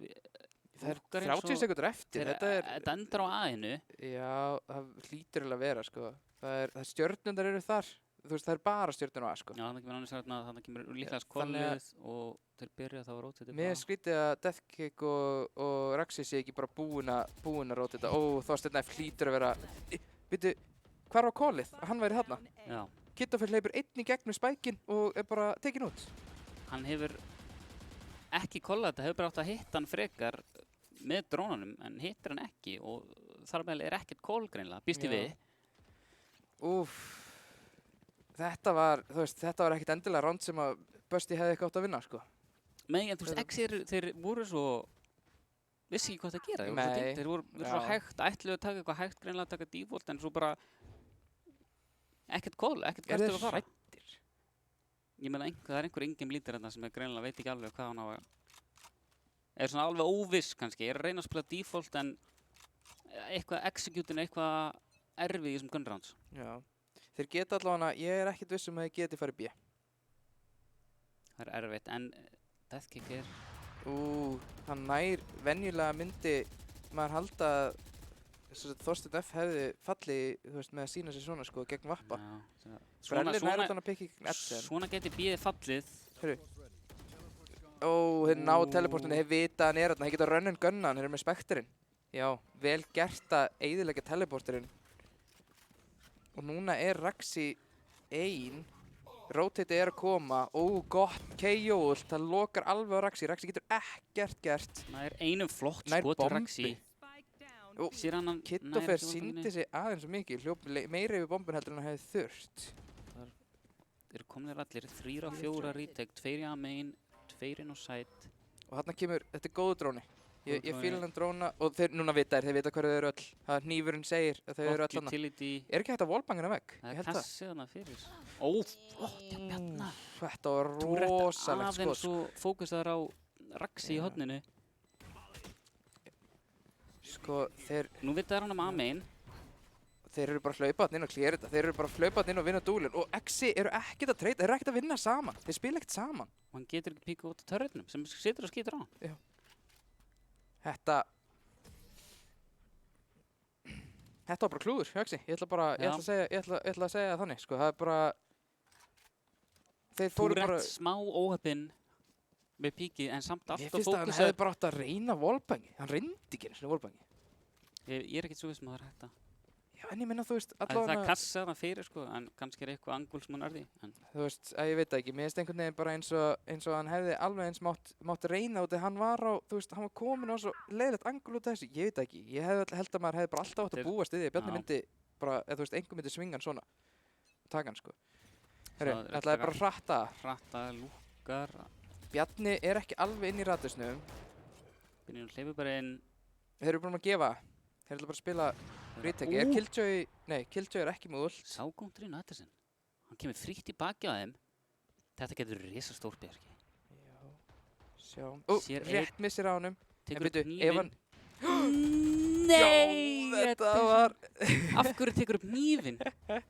Það er Fólkar eins 30 og- sekúndur eftir. Þetta endar á A-inu. Já, það hlýtur eiginlega að vera, sko. Það er stjörnundar eru þar. Þú veist, það er bara stjörnur á A, sko. Já, þannig kemur annars hérna, þannig kemur líklega þannig skollið og þeir byrja þá að róta Mér er skrítið að Death Kick og Raxi sé ekki bara búin að róta þetta. Þorsteinn F hlýtur að vera... Veitu, hvar var callið? Hann væri þarna. Já, Kittofer hleypur einn í gegnum spækinn og er bara tekin út. hann hefur ekki kollað þetta, hefur bara átt að hitta hann frekar með drónanum en hittir hann ekki og þar með er ekkert koll greinlega, býst ég Já. við. Úff. Þetta var ekkert endilega round sem að Busti hefði eitthvað átt að vinna, sko. Nei, en þú veist, X þeir voru svo, vissi ekki hvað það gera, þeir voru svo Nei, dimmt, þeir voru svo já. hægt, ætluðu að taka eitthvað hægt greinlega að taka default en svo bara ekkert koll, ekkert Er hvert þeir að fara. hræddir? Ég meina, það er einhver ingame lítir þarna sem er greinlega veit ekki alveg hvað hann á að er svona alveg óviss kannski, er að reyna að spila default en eitthvað executin eitthvað erfið í þessum gun rounds. Já. Þeir geta allavega, ég er ekkert viss um að þeir geti farið B. Það er erfitt, en Deathkick er... Hann nær, venjulega myndi maður halda að Þorsteinn F hefði fallið, þú veist, með að sína sig svona sko gegn Vappa. Já, Brellir nær þannig að pikka gegn Edge. svona geti bíðið fallið. Hörru. Þeir ná teleportinu, þeir vita að hann er þarna, þeir geta run and gunna hann, þeir eru með spekterinn. Já, vel gert að eyðileggja teleporterinn. Og núna er Raxi ein. Rotate er að koma. Gott KO ult. Það lokar alveg á Raxi. Raxi getur ekkert gert. Það er einum flott Nær skot bombi. Raxi. Spike down. Sér hann Kittofer sýndi sig aðeins svo mikið. Hljóp meira yfir bombun heldur en hann hefði þurft. Þeir eru komnir allir, 3 af 4 retake, 2 í A-main, 2 inn á side. Og þarna kemur, þetta er góðu dróni. Ég Góður fíla dróni. hann dróna og þeir núna vita þeir vita hverju þau eru öll. Það hnífurinn segir að þau eru öll þarna. Utility, Er ekki hægt að wallbangina vegg? það Ég er held það. kassið hana fyrir. Flott hjá Bjarna. Þetta var Þú ert rosalegt aðeins sko. og fókusaður á Raxi í Já. horninu. Sko, Nú vita hann A-main. þeir eru bara að hlaupa þarna inn og klera þetta. Þeir eru bara að hlaupa þarna inn og vinna dúlinn. Og Exi eru ekkert að treyta, þeir eru ekkert að vinna saman. Þeir spila ekkert saman. Og hann getur ekki píka út á turretnum sem situr og skýtur á hann. Þetta var bara klúður, hjá Exi. Ég ætla að segja það þannig, sko. Það er bara... Þeir Þú fóru bara... rett smá óheppinn með píkið en samt Mér alltaf finnst að hann hefði bara átt að reyna wallbangi. Hann reyndi ekki einu sinni wallbangi. Ég er ekkert svo viss að það er hægt að. Já, en ég minna, þú veist, Það allavega... er kassa þarna fyrir sko, en kannski er eitthvað angul sem hann er því. En Þú veist, ég veit það ekki. Mér finnst einhvern veginn bara eins og hann hefði alveg eins mátt reyna út þegar hann var á, þú veist, hann var komin á svo leiðilegt angul út af þessu. Ég veit það ekki. Ég held að maður hefði bara alltaf átt að búast við því að Bjarni Já. myndi bara, eða þú veist, einhver myndi svinga hann svona. Taka hann, sko. Herru, Það er ætlaði bara að hratta. hratta, lúkar, Bjarni er ekki alveg inn í ratusnum. byrjum hleypur bara inn. Þeir eru búin að gefa. Þeir ætla bara að spila retake. Er Killjoy... Nei, Killjoy er ekki með ult. Ságóngturinn Addison. Hann kemur frítt í baki á þeim. Þetta getur risastór bjargi. Já. Sjá. Sér Rétt missir á honum. Tekur upp ef hnífinn. hann... Nei! Þetta var... Af hverju tekur upp hnífinn?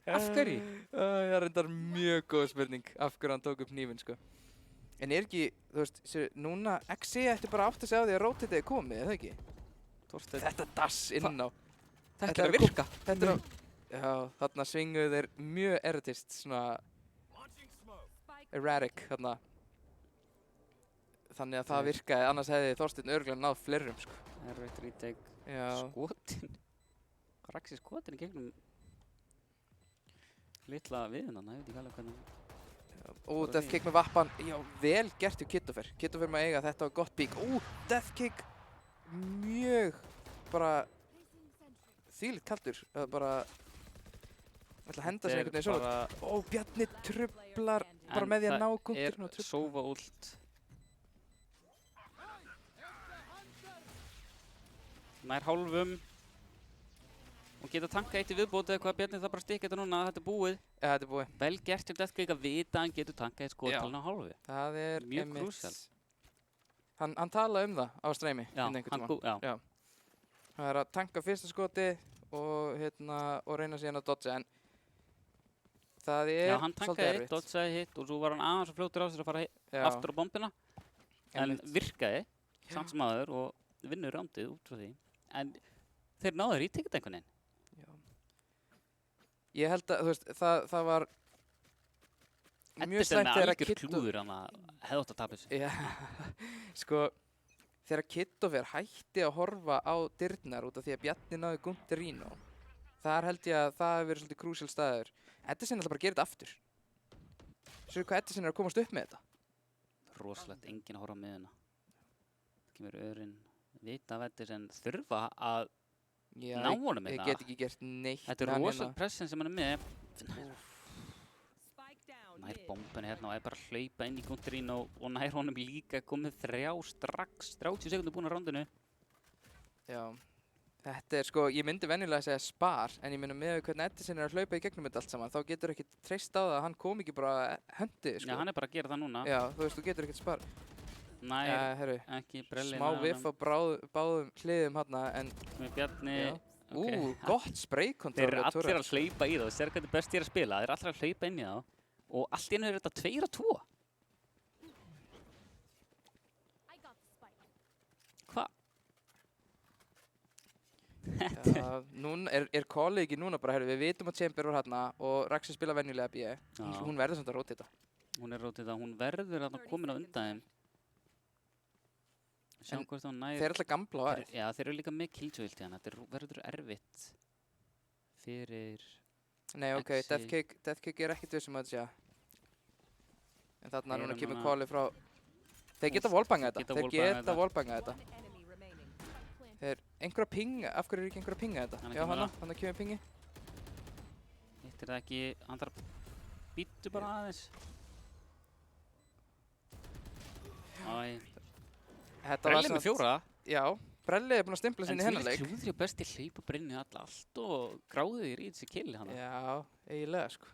Af hverju? Það er reyndar mjög góð spurning af hverju hann tók upp hnífinn, sko. En er ekki, þú veist, núna Exi ætti bara átt að segja á því að rotate er komið, eða ekki? Þetta dass inn á. Þetta er að virka. Þetta er að... Já, þarna svinguðu þeir mjög erratist, svona erratic, þarna. Þannig að það virkaði, annars hefði Þorsteinn örugglega náð fleirum, sko. Erfitt retake. Já. Skotin. Raxi skotin í gegnum litla viðunana, ég veit ekki alveg hvernig. Death Kick með vappan. Já, vel gert hjá Kittofer. Kittofer maður eiga, þetta var gott pík. Death Kick. Mjög bara þvílíkt kaldur. Það er bara... ætla að henda sér einhvern veginn svona. Bjarni truflar bara með því að ná punkturinn og er sófa ult. Nær hálfum. Og geta tankað eitt í viðbót eða hvað Bjarni það bara stikka þetta núna, þetta er búið. Ja, þetta er búið. Vel gert hjá Deathkick að vita að hann getur tankað eitt skottalinn á hálfu. Það er Mjög krúsjál. Hann talaði um það á streymi. Já, já. Það er að tanka fyrsta skoti og reyna síðan að dodja, en það er Já, hann tankaði eitt, dodjaði hitt og svo var hann aðeins og fljótur á sér að fara aftur á bombina. En virkaði, samt sem aður og vinnur rándið út frá því. En þeir náðu retake einhvern veginn. Ég held að, þú veist, það var mjög slæmt þegar að Edison með algjör klúður, hann hefði átt að tapa þessu. Já, sko, þegar Kittofer hætti að horfa á dyrnar út af því að Bjarni náði Gunter Rino, þar held ég að það hefur verið svolítið krúsjál staður. Edison ætla bara að gera þetta aftur. Svo hvað Edison er að komast upp með þetta. Rosalegt, enginn að horfa á miðuna. Það kemur öðrinn vita af Edison þurfa að ná honum ég þetta. get ekki gert neitt. Þetta er rosalega pressin sem hann er með. Spike down Nær mid. bombunni hérna og er bara að hlaupa inn í Gunterín og nær honum líka komið 3 strax, 30 sekúndur búin á rándinu. Já, þetta er sko, ég myndi venjulega að segja spar, en ég myndi með hvernig Edison er að hlaupa í gegnum þetta allt saman, þá getur ekki treyst á það að hann kom ekki bara höndið, sko. Já, hann er bara að gera það núna. Já, þú veist, þú getur ekkert spar. Nær herru, ekki brelli smá viff á báðum hliðum hérna, en með Bjarni. já. Ok. Gott spray-control Þeir eru hjá allir Turret. að hlaupa í þá, sér hvernig best ég er að spila, þeir eru allir að hlaupa inn í þá og allt í einu er þetta 2-2. I got the spike. Hvað? Já, núna er callið ekki núna bara, herru, við vitum að Chamber var hérna og Raxi spila venjulega B. Hún verður samt að rótita. Hún er rótið það, hún verður að komin á undan þeim. Sjáum En hvort hún nær. Þeir er alltaf gamla á þær. Já, þeir eru líka með killjoy hérna, þetta verður erfitt fyrir... Nei, ok, Exi. Deathkick er ekkert vissum að þetta sé. En þarna Þeir núna eru kemur núna- callið frá... Þeir geta wallbangað þetta. Geta Þeir wallbangað geta þetta. wallbangað þetta. One enemy remaining. Spike planted. Þeir, einhverja pinga, af hverju er ekki einhverja pinga þetta? Þarna Já, kemur hana kemur pingi. Hittir það ekki, hann þarf býttu bara aðeins. Æ, Þetta brelli með 4. Já, Brelli er búinn að stimpla En sinni í því hennar leik. klúðri og besti hlaupa brinni allt og gráði þér í þessi kill hann. Já, eiginlega sko.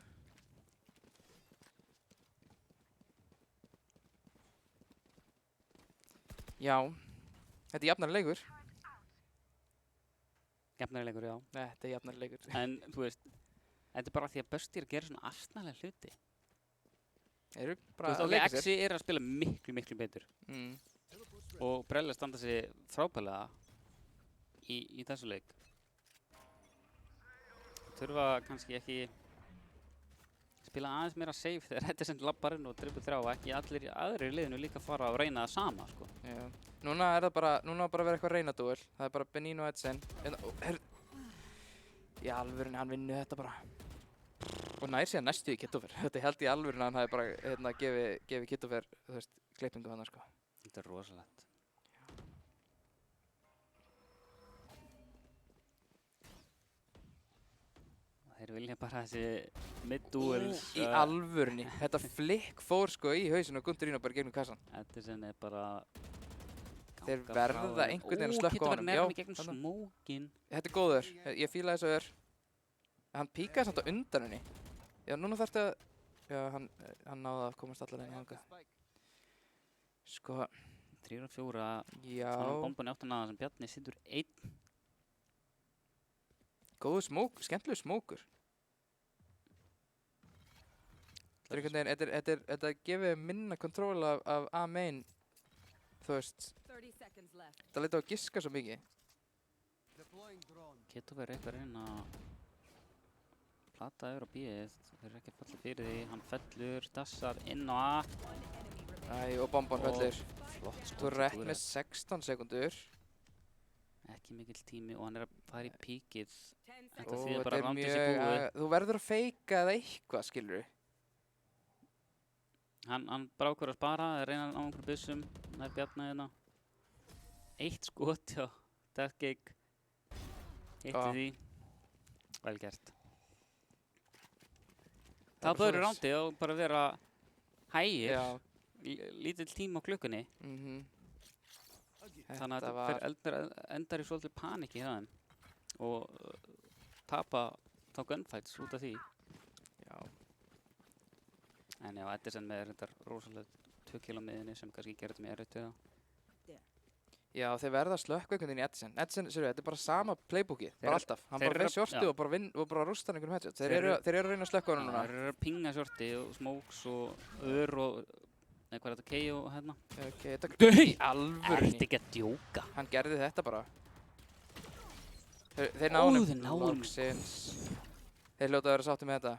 Já, þetta er jafnari leikur. Jafnarleikur, já. Þetta er jafnari leikur. En þú veist, þetta er bara því að Bösti er að gera svona astnalega hluti. Þeir eru Þú bara veist, að ok, leika sér. Exi er að spila miklu betur. Mm. Og Brelli standa sig frábælega í þessu leik. Þurfa kannski ekki spila aðeins meira safe þegar þetta er sem labbar inn og dribbur 3 og ekki allir aðrir í liðinu líka fara að reyna það sama, sko. Já. Núna er það bara, núna á bara að vera eitthvað reynadúel. Það er bara Benino Edsen. Í alvörunni, hann vinnur þetta bara. Og nær síðan næstu í Kittofer. Þetta held í alvörunni að hann hafi bara gefið Kittofer, þú veist, klippingu hann, sko. Þetta er rosalegt. Þeir vilja bara þessi mid-duels. Í alvörunni. Þetta flick fór sko í hausinu og Gundurínu bara gegnum kassan. Edison er bara... Þeir ganga verða frá þeim. einhvern veginn að slökkva á honum. Kittofer nærmi Já, gegnum þarna. smókin. Þetta er góður. Ég fíla þess að er. Hann píkaði samt á undan henni. Já, núna þarftu að... Já, hann náði að komast allar henni þangað. Sko, 3 og 4. já, Þannig bomban í áttan aða sem Bjarni sittur 1. góður smók, skemmtilegur smókur. Þetta er einhvern veginn, þetta gefið minna kontról af A-main, þú veist, 30 seconds left. það leita á að giska svo mikið. Getur verið eitthvað að reyna að plata yfir á B-ið. Þeir eru ekki að falla fyrir því. Hann fellur, dassar inn á A. One enemy remaining. Æ, og bomban Og fellur. flott Þú skot. rett með 16 sekundur. Ekki mikill tími og hann er að fara í píkið. 10 Þetta seconds. þýðir bara að roundið sé mjög, búið. þú verður að feika eða eitthvað, skilur. Hann brákur að spara, reyna á einhverjum byssum, nær Bjarni hérna. 1 skot hjá Deathkick. Hitti Já. því. Vel gert. Það er Það bara börur svoleiðis. rándið og bara vera hægir. Já. Lítill tíma á klukkunni. Þannig að þetta endar í svolítið paniki hjá þeim. Og tapa þá gunfights út af því. Já. En já, Edison með reyndar rosalega 2 kilo miðinni sem kannski gerir þetta mér erfitt við það. Já, þeir verða að slökkva einhvern veginn í Edison. Edison, sér þetta er bara sama playbookið, Þeir bara eru- alltaf. Hann þeir bara eru- fer sjorti já. og bara rústar einhverjum headshot. Þeir Þeir eru að reyna að slökkva hann núna. Þeir eru að pinga shorti og smokes og ör og... Nei, hvað er þetta? K og hérna? Ok, þetta Nei! í alvörunni. Ertu ekki að djóka? Hann gerði þetta bara. Þeir Ó, náðu þeir náðu honum. loksins. Þeir hljóta að vera sátti með þetta.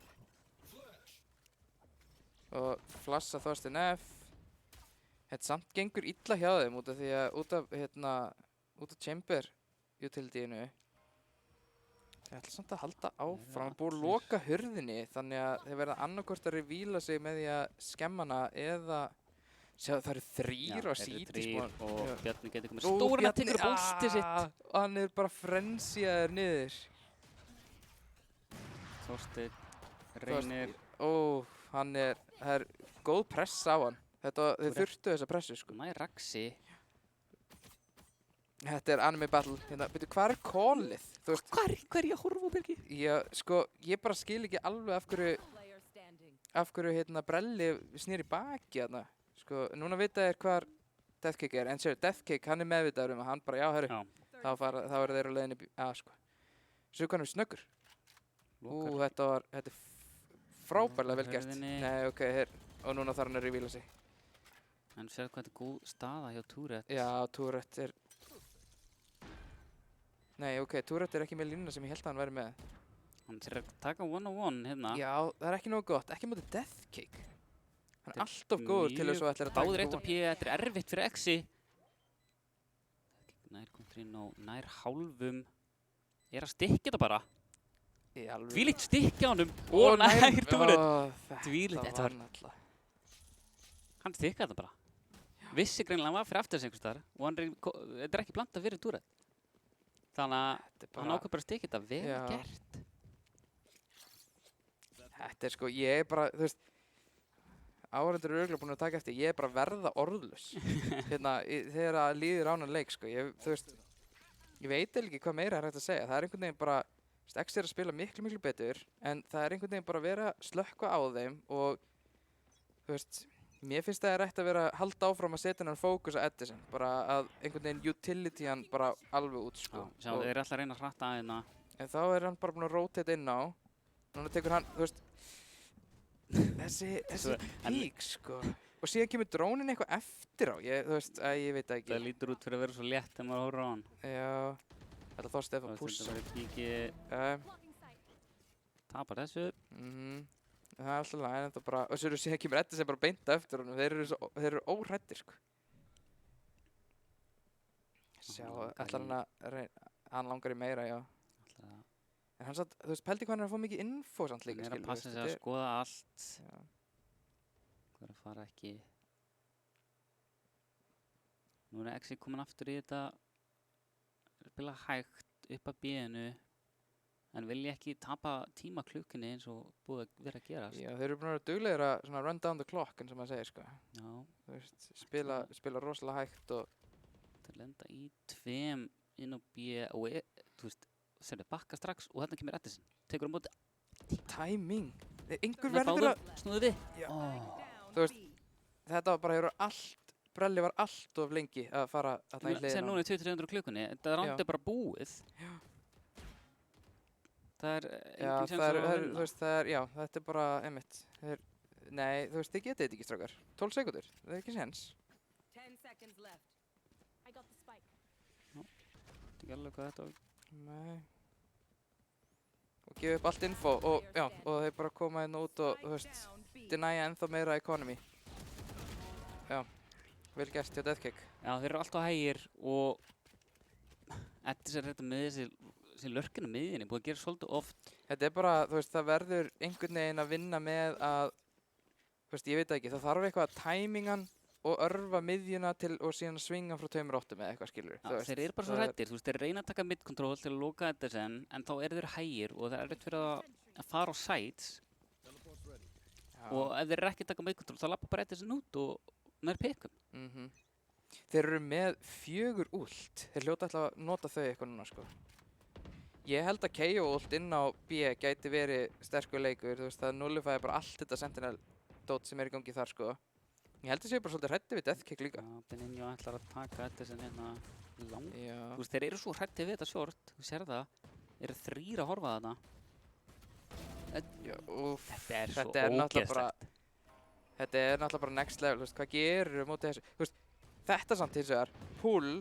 Og flassa Þorstein F. Þetta samt gengur illa hjá þeim út af því að út af Chamber utilityinu. Þeir ætla samt að halda áfram. Það er búið að allir- loka hurðinni þannig að þeir verða annarkvort að revíla sig með því að skemma hana eða sjá það eru 3 á síti Já, og Já. Bjarni getur komið Ó, stóran að Bjarni, tekur bóltið sitt. Og hann er bara frensjaður niður. Þorsteinn reynir. Ó, það er góð pressa á hann. Þeir er- þurftu þessa pressu, sko. Næ, Raxi. Þetta er anime battle. Hérna, byrju, hvað er callið? Þú veist, Hvað er ég að horfa á, Birgi? ég bara skil ekki alveg Player standing. af hverju Brelli snýr í baki, hérna. Sko, núna vita þeir hvar Deathkick er, en sér, Deathkick, hann er meðvitaður að hann bara, já, herru, Já, þá eru þeir á leiðinni sko. Svo hann er snöggur. lokar. Þetta er frábærlega vel gert. Hurðinni. Nei, ok, og núna þarf hann að revíla sig. En sér hvað þetta er góð staða hjá Túret. Já, Tourette er... Nei, ok, Tourette er ekki með línuna sem ég held að hann væri með. Hann sér að taka one-on-one hérna. Já, það er ekki nógu gott, ekki mútið Deathkick. Hann Þetta er er alltof góður til þess að ætla að taka Báður eitt á one. P, þetta er erfitt fyrir Exi. Nær kontrinn og nær hálfum. Er að stykka þetta bara. Í alvöru. Dvílíkt stykki á honum. Og nær Túret. Dvílíkt, þetta var... náttúrulega. Hann stykkaði þetta bara. Vissi greinilega hann var fyrir aftur þessu einhvers staðar. Og þetta er ekki blanda fyrir Túret. Þannig að hann ákvað bara að stykka þetta. Vel Já. gert. Þetta er sko, ég er bara, þú veist, áhorfendur eru örugglega búin að taka eftir, ég er bara að verða orðlaus hérna, þegar það líður á annan leik, sko, þú veist, ég veit eiginlega ekki hvað meira er hægt að segja, það er einhvern veginn bara, X er að spila miklu, miklu betur, en það er einhvern veginn bara að vera að slökkva á þeim og, þú veist, mér finnst það er hægt að vera að halda áfram að setja hann fókus á Edison, bara að einhvern veginn utility hann bara alveg út, sko. Já, sjá, þeir eru alltaf að reyna að hratta að hérna. En þá er hann bara búinn að rotate inn á, núna tekur hann, þú veist, þessi pík, sko. Og síðan kemur drónin eitthvað eftir á, þú veist, ég veit það ekki. Það lítur út fyrir að vera svo létt þegar maður horfir á hann. Já, þetta Þorsteinn að pússa. Það verður kíki, tapar þessu. Það er alltaf læg, en þetta bara, og síðan kemur Eddi sem bara beinta eftir honum, þeir eru óhræddir, sko. Sjá, hann langar í meira, já. En hann satt, þú veist, pældi hvað hann er að fá mikið info samt líka, Hann er skilur. að passa sig að skoða allt. Já. Hvað er að fara ekki. Nú er Exi komin aftur í þetta. Spila hægt upp að B-inu. En vilja ekki tapa tímaklukkunni eins og búið að vera að gerast. Já, þeir eru búin að vera duglegir að svona run down the clock, eins og maður segir, sko. Já, Þú veist, spila rosalega hægt og... það lenda í tveim inn á B og þú veist, sérðu bakka strax og þarna kemur Edison. Tekur á móti. Timing! Einhver Nei, verður báður, að... snúðu við. Já. Ó, Þú veist, þetta var bara, Brelli var allt of lengi að fara þarna í Sér hliðina. núna í 2300 klukkunni. Þetta ránd er bara búið. Já. Það er Já, engin sjans að þú vinna. veist, já, þetta er bara, einmitt. Nei, þú veist, þið getið þetta ekki, strákar. 12 sekúndur, það er ekki sens. 10 seconds left. I got the spike. Ekki alveg hvað þetta var. Nei. Og gefa upp allt info og, já, og þeir bara koma hérna út og, þú veist, denæja ennþá meira economy. Já, vel gert hjá Deathkick. Já, þeir eru alltaf hægir og Edison er þetta með þessi lörkina miðjunni, búið að gera svolítið oft. Þetta er bara, þú veist, það verður einhvern veginn að vinna með að, þú veist, ég veit það ekki, það þarf eitthvað að tæmingan og örfa miðjuna til og síðan svinga frá 2-8 með eitthvað, skilur. Já, þeir eru bara svo hrættir, þú veist, þeir reyna að taka mid-control til að loka Edison, en þá eru þeir hægir og það er erfitt fyrir að fara á sides. Og ef þeir eru ekki að taka mid-control, þá lappa bara Edison út og nær pikum. Þeir eru með 4 ult, þeir hljóta alltaf að nota þau eitthvað núna, sko. Ég held að KO ult inn á B gæti verið sterkur leikur, þú veist, það nullifæði bara allt þetta Sentinel-dót sem er í gangi þar, sko. Ég held að séu bara svolítið hræddi við Deathkick líka. Já, Benigno ætlar að taka Edison hérna langt. Já. Þú veist, þeir eru svo hrætti við þetta short, þú sér það. Þeir eru 3 að horfa þarna. Já, úff, Þetta er svo þetta er náttúrulega bara, ógeðslegt. þetta er náttúrulega bara next level, þú veist, hvað gerur mótið þessu, þú veist, þetta samt hins vegar, pull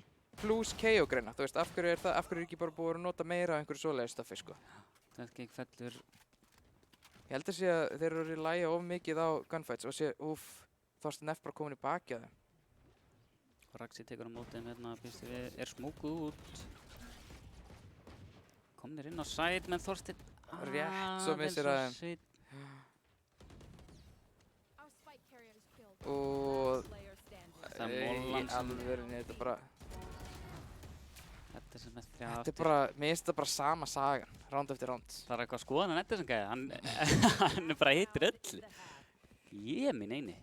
plus KO greina, þú veist, af hverju er ekki bara búið að nota meira af einhverju svoleiðis staffi, sko. Deathkick fellur. Ég held að sé að þeir eru að lægja of mikið á gunfights og sé, úff, Þorsteinn F bara komin í baki að þeim. Og Raxi tekur á móti þeim hérna, býstu við, er smókuð út. Komnir inn á side, menn Þorsteinn Rétt svo missir að þeim. þeim. Our spike carrier is killed. Og Player standing. Það er mollan í sem- alvörunni, þetta er bara, Þetta er sem með 3 þetta aftur. er bara, mér finnst þetta bara sama sagan, round eftir round. Það er eitthvað að skoða hann Edison gæði, hann er bara heitir öllu. Ég minn eini.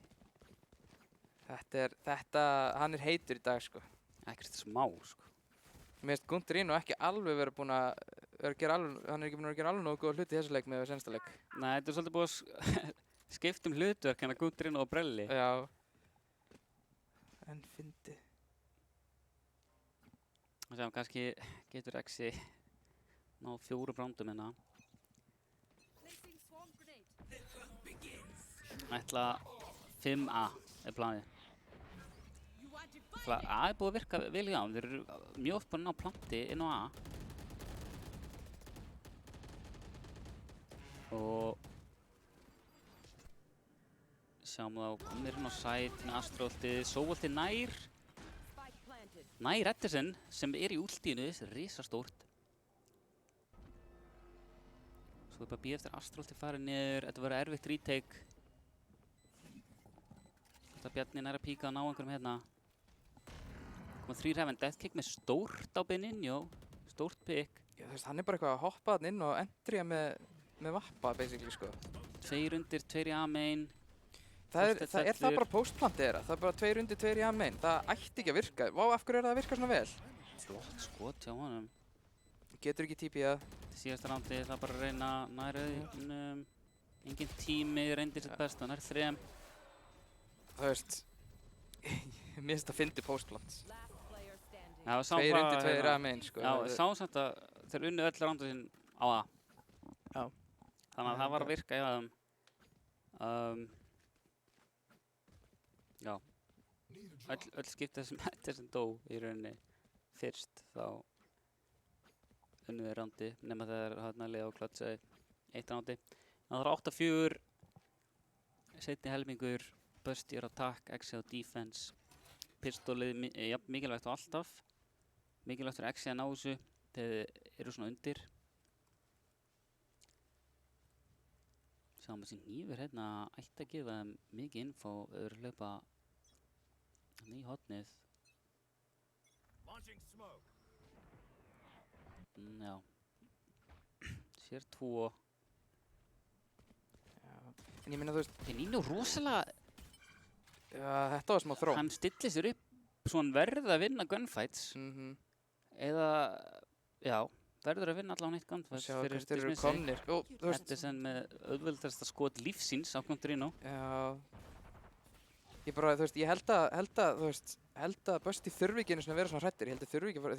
Hann er heitur í dag, sko. Ekkert smá, sko. Mér finnst Gunterino ekki alveg verið búinn að gera alveg, hann er ekki búinn að gera alveg nógu góða hluti í þessu leik með sensta leik. Nei, þetta er svolítið búið að skipta hlutverk hérna Gunterino og Brelli. Já. En En fyndi. Það sem kannski getur Exi ná 4 brándum hérna. Placing swarm grenade. Ætla 5A er planið. You are divided. A er búið að virka vel í á. Þeir eru mjög oft búin að ná planti inn á A. Og sjáum þá komir inn á site með Astroltið, Sóvoltið nær. Spike planted. Nær Edison sem er í últínu, risastórt. Svo er bara að bíða eftir Astroltið farið niður, þetta verður erfitt retake. Þetta Bjarni nær að píka og ná einhverjum hérna. Koma 3 Heaven, Deathkick með stórt á Beninho, stórt pick. Já, þú veist, hann er bara eitthvað að hoppa þarna inn og endrija með vappa, basically, sko. 2 undir, 2 í A-main. Það er Þorsteinn það bara postplantið þeirra. Það er bara 2 undir, 2 í A-main. Það ætti ekki að virka. Vá, af hverju er það að virka svona vel? Flott skot hjá honum. Getur ekki TP-að. Síðasta rándi, það er bara að reyna nærauðnum. Engin tími, reyndi sitt besta, nær 3. Þú veist, mér finnst það fyndi postplant. Last player standing. Já, 2 undir, 2 í A-main, sko. Já, sáum samt að þeir unnu öll rándu sín á A. Já. Þannig að það var að virka hjá þeim. Já. Öll skiptið sem Edison dó í rauninni fyrst, þá unnu þeir rándi, nema þegar hann að liða á klötsaði 1 rándi. Það var 8-4, seinni helmingur, Bursty er á attack, Exi á defense. Pistolið, mikilvægt á alltaf. Mikilvægt fyrir Exi að ná þessu þegar þeir eru svona undir. Sjáum þessi hnífur hérna ætti að gefa þeim mikið info ef þeir eru að hlaupa í hotnið. Já. Sér 2. Já. En ég minna, þú veist, Benino rosalega, já, þetta var smá þró. hann stillir sér upp svo hann verður að vinna gunfights. Eða, já, verður að vinna allavega neitt gunfights Sjá fyrir hvert þeir eru Dismissi. komnir. Ó, þú veist, Edison með auðveldasta skot lífsíns á Contrino. já. Ég bara, þú veist, ég held að Bursty þurfi ekki einu sinni að vera svona hrættir. Ég held að þurfi ekki að vera,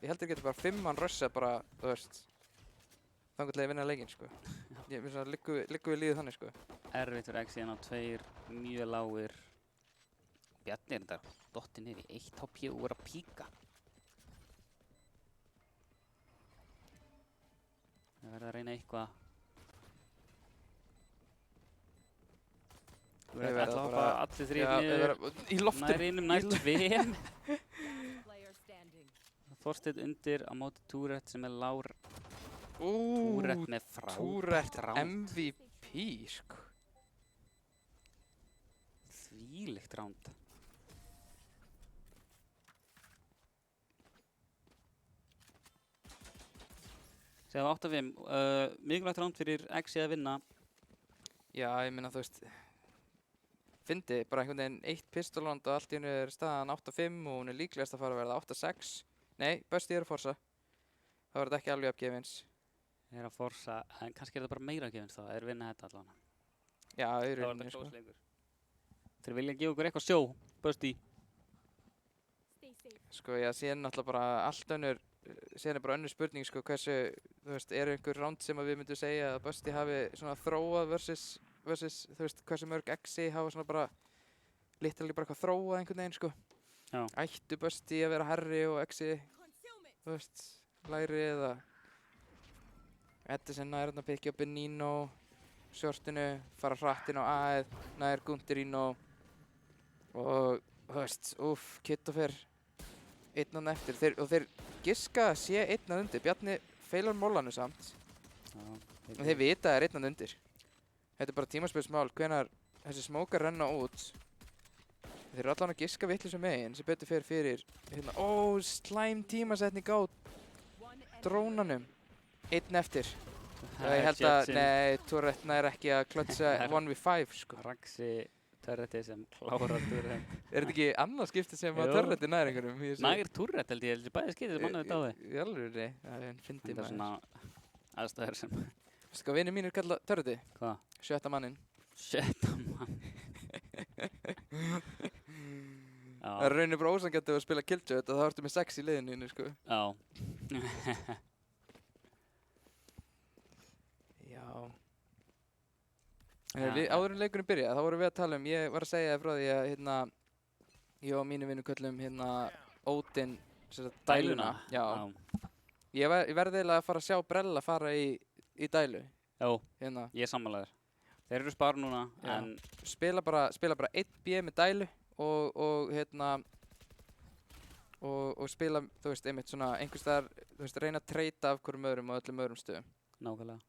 ég held að getur bara 5 mann rössa bara, þú veist, þangað til að vinna leikinn, sko. Ég finnst að liggur við líðið þannig, sko. Erfitt fyrir Exi en á 2 mjög lágir. Bjarni er þetta dottið niður í 1 HP og er að píka. Það verður að reyna eitthvað. Þú Þeir verður verða að hoppa bara- allir 3 Já, niður. í loftinu. Nær einum, nær 2. Last player standing. Þorsteinn undir á móti Tourette sem er lár. Ú, Tourette með frábært Tourette ránd. MVP, sko. Þvílíkt ránd. Segðu 8-5. Mikilvægt ránd fyrir Exi að vinna. Já, ég minna, þú veist, fyndi bara einhvern veginn 1 pistolrond og allt í hennu er staðan 8-5 og hún er líklegast að fara að verða 8-6. Nei, Bursty er að forsa. Það verður ekki alveg uppgefins. Þeir eru að forsa, en kannski er það bara meira gefins þá. Þeir vinna þetta allavega. Já, í Það var rauninni, þetta sko. klósleikur. Þeir vilja gefa okkur eitthvað sjó, Bursty. Stay safe. Sko, já, síðan náttúrulega bara allt önnur, síðan er bara önnur spurning, sko, hversu, þú veist, eru einhver ránd sem að við myndum segja að Bursty hafi svona þróað versus, þú veist, hversu mörg Exi hafa svona bara, literally bara eitthvað þróað einhvern veginn, sko. Já. Ættu Bursty að vera herri og Exi, Consume it. þú veist, læri eða Edison nær hérna að pikja upp Benino, shortinu, fara hratt inn á A-ið, nær Gunterino og, þú veist, Kitto fer einn á eftir og þeir giska að sé einn að undir. Bjarni feilar mólanu samt, en þeir vita að það er einn að undir. Þetta er bara tímaspilsmál, hvenær þessi smókar renna út. Þeir eru allan að giska vitlausum megin sem betur fer fyrir, hérna, slæm tímasetning á One enemy drónanum. Einn eftir. Það Ég held að, nei, Tourette nær ekki að klötsa 1v5, sko. Raxi Turreti sem klárar Tourette. Er þetta ekki annað skipti sem að Jú. Tourette er nær einhverjum? Nær Tourette held ég bæði skiptið sem mannaði dáði. Í alvörunni? Það er fyndið Það er svona aðstæður sem, Sko, vinir mínir kalla Tourette, hvað? 7. manninn. Shit, mann. Já, Það er rauninni bara ósanngjarnt ef að spila Killjoy og þá ertu með 6 í liðinu, sko. Já. Já. Já, Áður en leikurinn byrjaði, þá vorum við að tala ég var að segja þér frá því að, ég og mínu vinnu köllum, Odin, sem sagt, dæluna. Já. Ég verði eiginlega að fara að sjá Brella fara í dælu, Já, hérna. ég er sammálaður. Þeir eru spara núna, Já. en Spila bara 1B með dælu og spila, þú veist, einmitt svona einhvers staðar, þú veist, reyna að treyta af hverjum öðrum og öllum öðrum stöðum. nákvæmlega.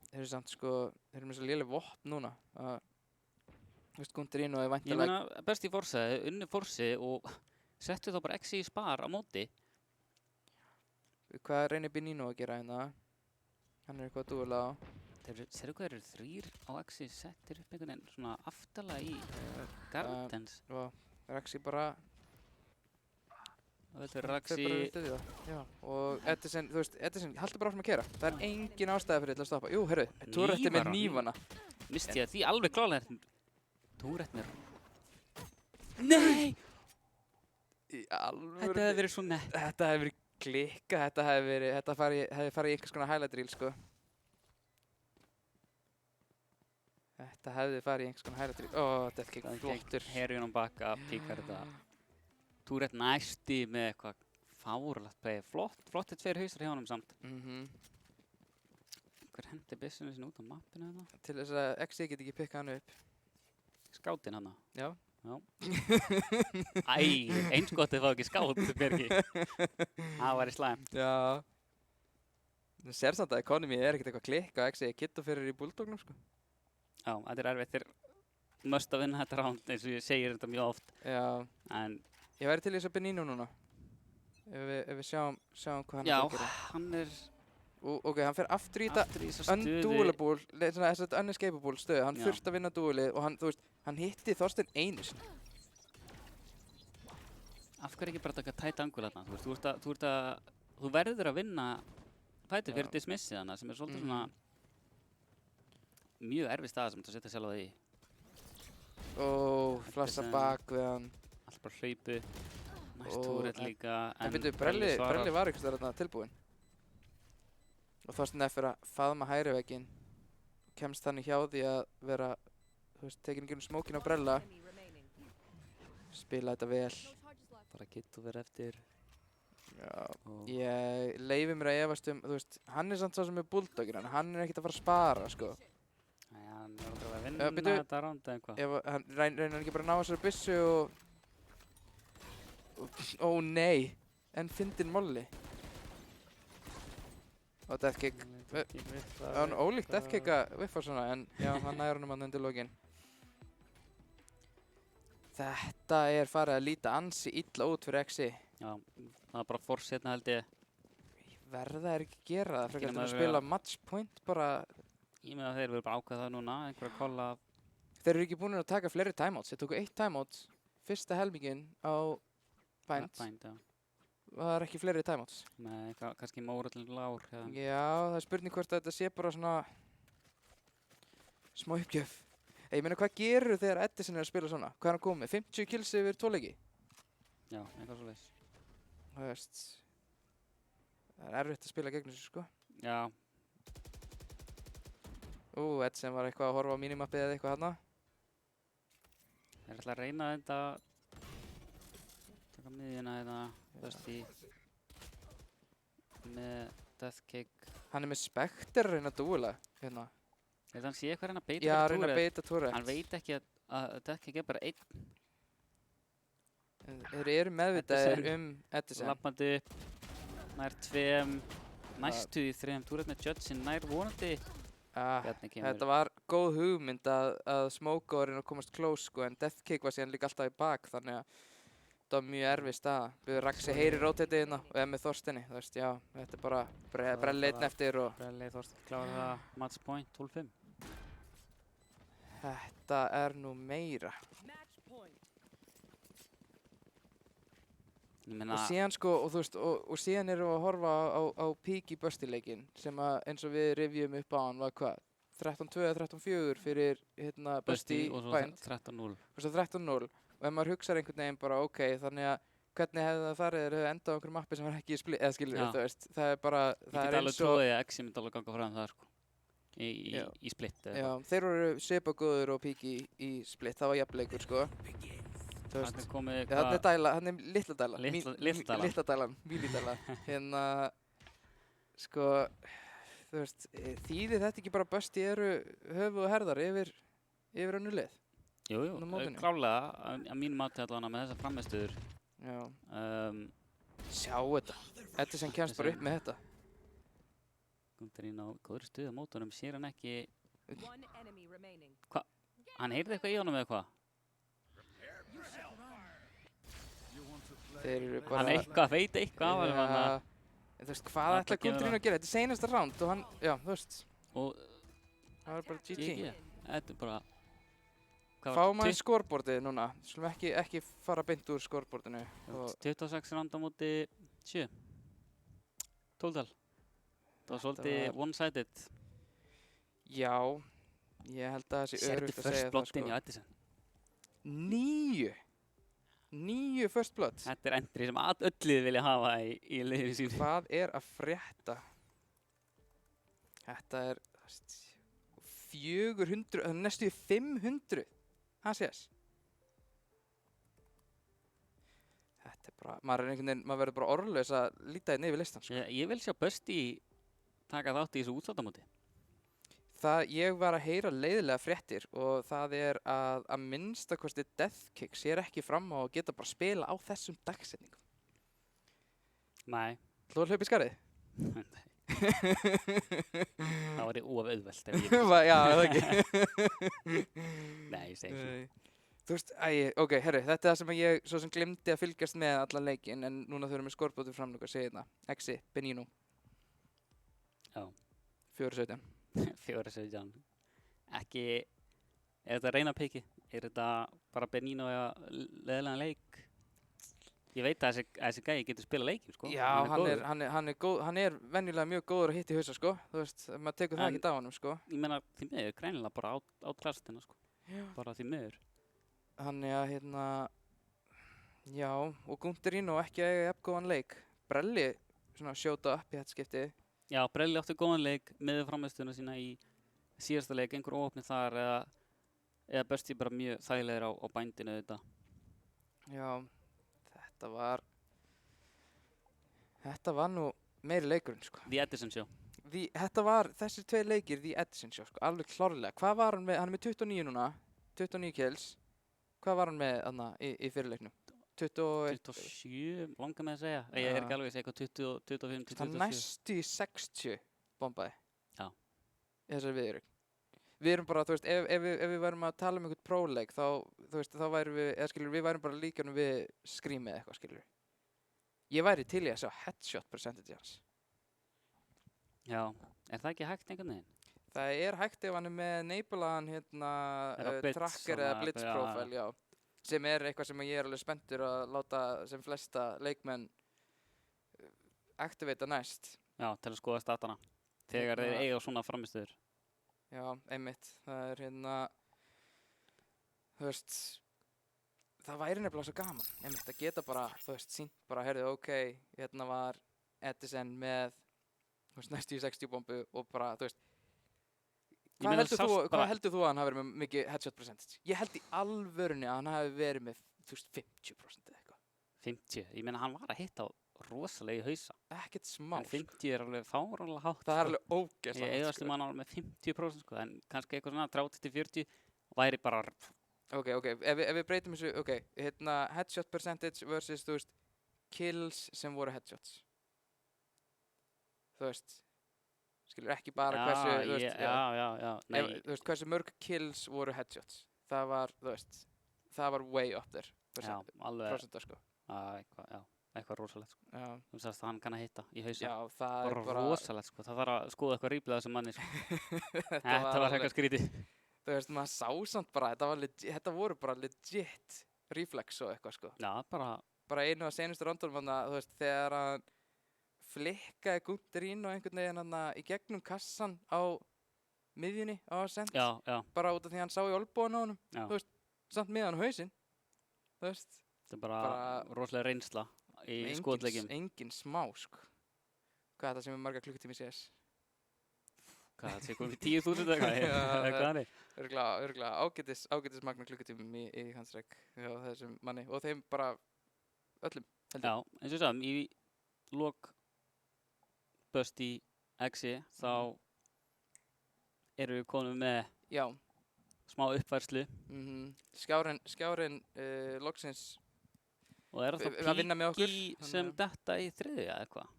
Þeir eru samt, sko, þeir eru með svo léleg vopn núna. Þú veist, Gundirino er Ég væntanlega. meina, best í Forza, unni Forzi og settu þá bara X í spar á móti. Hvað reynir Benino að gera hérna? Hann er eitthvað að dúla á. Serðu hvað þeir eru 3 á X settir upp einhvern veginn svona aftalega í Gardens. Og Raxi bara... Það veldur Fer bara Raxi, út í það. Já, og Edison, þú veist, Edison, haltu bara áfram að kera. Það er engin ástæða fyrir til að stoppa. Jú, heyrðu, Tourette er með Hnífar á hnífana. misti ég því alveg klálega. Tourette mér. Nei! Í alvöru. Þetta hefði verið svo nett. Þetta hefði verið klikka, þetta hefði farið í einhvers konar highlight reel, sko. Þetta hefði farið í einhvers konar highlight reel. Ó, Death King, flottur. Herjunum baka, píkar þetta. Tourette næsti með eitthvað fáralegt beig. Flottir 2 hausar hjá honum samt. Hver hendi byssinu sinni út á mappinu þetta? Til þess að XC geti ekki pikkað hann upp. Skátinn hana. Já. Æ, eins gott þið fá ekki skát, Birgi. Það væri slæmt. Já. Það sér samt að Economy er ekkert eitthvað klikk og XC Kitto fyrir í Bulldognum, sko. Já, þetta er erfitt. Þeir must að vinna þetta round eins og ég segir þetta mjög oft. Já. En Ég væri til í þess að Benino núna. Ef við sjáum hvað hann já, er að gera. hann er Ok, hann fer aftur í þetta aftur í þessa stöðu. unduelable, svona þess að unescapable stöðu. Hann Já. þurfti að vinna duelið og hann, þú veist, hann hitti Þorstein einu sinni. Af hverju ekki bara taka tætt angul þarna? Þú verður að vinna fæti fyrir Já. dismissið hana sem er svolítið svona mjög erfið staða sem þú setja sjálf á því. Flassa sem- bak við hann. Allt bara hlaupu, næst Og- Tourette líka. En byrju, Brelli var einhvers staðar þarna tilbúinn. Og Þorstein er fyrir að faðma hægri vegginn. Kemst þannig hjá því að vera, þú veist, tekin ekki smókin á Brella. Enemy remaining. Spila þetta vel. No charges left. Bara getur verið eftir. Já. Og Ég leyfi mér að efast þú veist, hann er samt sá sem er bulldoginn, hann er ekkert að fara að spara, sko. Jæja, hann er aldrei að Já, vinna bíddu. þetta round eða eitthvað. Ef hann reynir hann ekki bara að ná þessari byssu Ó nei, en fyndin Molly. Og Death Kick. Það var ólíkt Death Kick að viffa svona, en já, hann næður honum hann undir lokin. Þetta er farið að líta ansi illa út fyrir XI. Já, það er bara force hérna held ég. Verða er ekki að gera það, frekar nema til að að spila match point bara. Ég með að þeir verður bara ákveða það núna, einhverja kolla. Þeir eru ekki búin að taka fleiri timeouts. Þeir tóku 1 timeout fyrsta helmingin á Bind. Bind, já. Og það er ekki fleiri timeouts. Með eitthvað, kannski móra til lár. Já, það er spurning hvort þetta sé bara svona smá uppgjöf. Ég meina, hvað gerur þegar Edison er að spila svona? Hvað er hann komið? 50 kills yfir 2 leiki? Já, eitthvað svo leys. Það veist, það er erfitt að spila gegn þessu, sko. Já, Edison var eitthvað að horfa á minimappið eða eitthvað hana. þeir ætla að reyna þetta. Taka miðjuna þetta, Dusty. Með Death Kick. Hann er með Spectre að reyna að dúla, hérna. Eða hann sé eitthvað að reyna að beita Já, fyrir reyna að Tourette. beita Tourette. Hann veit ekki að Death Kick er bara einn Þeir eru meðvitaðir Edison. Edison. lappandi upp. Nær 2, næstu í 3. Tourette með Judge nær vonandi. Bjarni kemur. Þetta var góð hugmynd að smóka og reyna að komast close, sko, en Death Kick var síðan líka alltaf í bak, þannig að þetta var mjög erfið staða. Við Raxi heyri rotatið hérna og er með Þorsteini, þú veist, já, þetta er bara Brelli einn eftir og Brelli Þorsteinn klárar það. Match point, 12-5. þetta er nú meira. Match point. Ég meina, Og síðan, sko, og þú veist, og síðan erum við að horfa á Peaky Bursty-leikinn sem að eins og við rifjum upp á hann var hvað? 13-2 eða 13-4 fyrir, hérna, Bursty og svo Bind. 13-0. Og svo 13-0. og ef maður hugsar einhvern veginn bara ok, þannig að hvernig hefði það farið þeir hefði endað á einhverjum mappi sem var ekki í split, eða skilur Já. þú veist, það er bara, Ég það get er alveg eins og, trúið að Exi myndi alveg ganga fram það, sko. Já. Í split eða já, eitthvað. þeir voru svipa góður og píki í split, það var jafnleikur, sko. Þú veist, Þarna er komið já, hann er dæla, hann er litla dæla. Litla dælan. Litla dælan, mínidæla. Hérna, sko, þú veist, þýðir þetta ekki bara Busti eru höfu og herðar yfir önnu lið? Jú, á mótinu. klálega, að mínu mati allavega með þessar frammistöður. Já. Sjá þetta. Þetta sem kemst bara upp með þetta. Gundarín á góðri stuð á mótunum, sér hann ekki, One enemy remaining. hann heyrði eitthvað í honum eða hvað? Þeir eru bara... Hann eitthvað, veit eitthvað af honum hann Já, en þú veist, hvað Þetta ætla kemur Gundarín að gera? Þetta er seinasta round og hann, já, þú veist, og það var bara GG. GG, þetta er bara, Fáum aðeins skorbortið núna, skulum ekki fara beint úr skorbortinu. 26 rand á móti 7. Total. Það var svolítið one-sided. Já, ég held að það sé Sérðu örugt að first segja það, bloodin í sko. Edison. 9 first blood. Þetta er entry sem öll lið vilja hafa í liðinu sínu. Hvað er að frétta? Þetta er, þú veist, 400, næstu 500 ACS. Þetta er bara, maður er einhvern veginn, maður verður bara orðlaus að líta hérna yfir listan, sko. Ég vil sjá Busti taka þátt í þessu útsláttamóti. Ég var að heyra leiðilega fréttir og það er að minnstakosti Deathkick sér ekki fram á að geta bara spila á þessum dagsetningum. Nei. Þú að hlaupa í skarið? Það var of auðvelt ef ég myndi. Já, það ekki. Nei, ég segi ekki. Þú veist, ok, herru, þetta er það sem ég svo sem glemdi að fylgjast með allan leikinn, en núna þau eru með skorbótið framlöku að segja hérna. Exi, Benino. Já. 4-17. 4-17. Ekki, er þetta reyna piki? Er þetta bara Benino að leiðilegan leik? Ég veit að þessi gæi getur spila leikinn, sko. Já, hann er góð, hann er venjulega mjög góður að hitta í hausa, sko. Þú veist, maður tekur það En- ekki á honum, sko. Ég meina, því miður, greinilega bara át klastina, sko. Já. Bara því miður. Þannig að, hérna, já, og Gundarín og ekki eiga jafngóðan leik. Brelli, svona, sjóta upp í þetta skipti. Já, Brelli átti góðan leik með frammeðstöðuna sína í síðasta leik, einhver óopni þar eða Busti bara mjög þægilegir á bændinu þetta. Já, þetta var nú meiri leikurinn, sko. The Edison Show. Þetta var, þessir tveir leikir, The Edison Show, sko, alveg klárlega. Hvað var hann með, hann er með 29 núna, 29 kills. Hvað var hann með, þarna, í fyrirleiknum? 21, 27, langar með að segja. Ég er ekki alveg að segja eitthvað 20, 25, 27. hann næstu í 60 bombaði. Já. Í þessari viðurinn. Við erum bara, þú veist, ef við værum að tala um einhvern próleik, þá, þú veist, þá værum við, eða skilur, við værum bara líka við skrýmið eitthvað, skilur. Ég væri til í að sjá headshot percentage hans. Já, er það ekki hægt einhvern veginn? Það er hægt ef hann er með enablaðan, hérna, Er það blitz, tracker eða svona, blitz já, profile, já. Sem er eitthvað sem ég er alveg spenntur að láta sem flesta leikmenn activata næst. Já, til að skoða statana. Þegar þeir Hérna- eiga svona framistöður. Já, einmitt. Það er hérna, þú veist, það væri nefnilega svo gaman, einmitt, að geta bara, þú veist, sýnt bara, heyrðu, ok, hérna var Edison með, þú veist, næstu í 60 bombu og bara, þú veist, Ég meina, sást hvað bara- heldur þú að hann hafi verið með mikið headshot percentage? Ég held í alvörunni að hann hafi verið með, þú veist, 50% eða eitthvað. 50, ég meina hann var að hitta á rosalega í hausa. Ekkert smá, En 50 er alveg fáránlega hátt. Það er sko. alveg ógeðslega Ég eigast um hann alveg með 50%, sko, en kannski eitthvað svona 30-40 væri bara, Ok, ef við breytum þessu, ok, hérna, headshot percentage versus, þú veist, kills sem voru headshots. Þú veist, skilur ekki bara hversu, þú veist, já, nei, þú veist, hversu mörg kills voru headshots. Það var, þú veist, það var way up there, já, alveg, prosenta, sko. eitthvað rosalegt, sko. Já, Þú sagðist að hann kann að hitta í hausa. já, það er Bara bara, rosalegt, sko, það þarf að skoða eitthvað rýplið þessum manni, sko. þetta Þetta var alveg- eitthvað skrítið. Þú veist, maður sá samt bara, þetta voru bara legit reflex og eitthvað, sko. Já, Bara einu af senustu rondunum, þú veist, þegar hann flikkaði Gundarín og einhvern veginn hann í gegnum kassan á miðjunni á Ascent. já, Bara út af því að hann sá í olbúan á honum, já. Þú veist, samt miðan á hausinn. þú veist, Þetta er bara Bara- rosalega reynsla í skotleikjum. engin smá, sko. Hvað er það sem er marga klukkutími í CS? Hvað, það sé komið 10.000 eitthvað? Já, Eða hvað er það? Örgulega ágætis magna klukkutímum í Counter-Strike hjá þessum manni og þeim bara öllum, held Já, eins og sagðum, í lok Bust í Exi þá erum við konum með Já, smá uppfærslu skjárin loksins og er það að vinna með okkur, Píki sem þannig detta í þriðja eða hvað?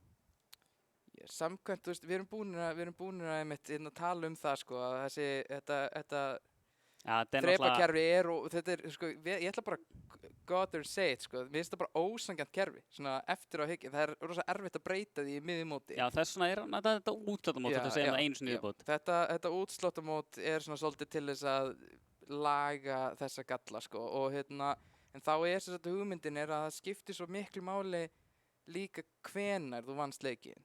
samkvæmt, þú veist, við erum búin að einmitt tala um það, sko, að þetta Já, þetta er náttúrulega, þrepakerfi og þetta er, sko, ég ætla bara God or say it, sko, mér finnst það bara ósangjant kerfi, svona eftir á hyggja, það er rosa erfitt að breyta því í miðjumóti. já þess vegna er þetta útsláttamót, þetta segir það einu sinni viðbót. Þetta útsláttamót er svona svolítið til þess að laga þessa galla, sko, og en þá er þess að hugmyndin er að það skiptir svo miklu máli líka hvenar þú vannst leikinn.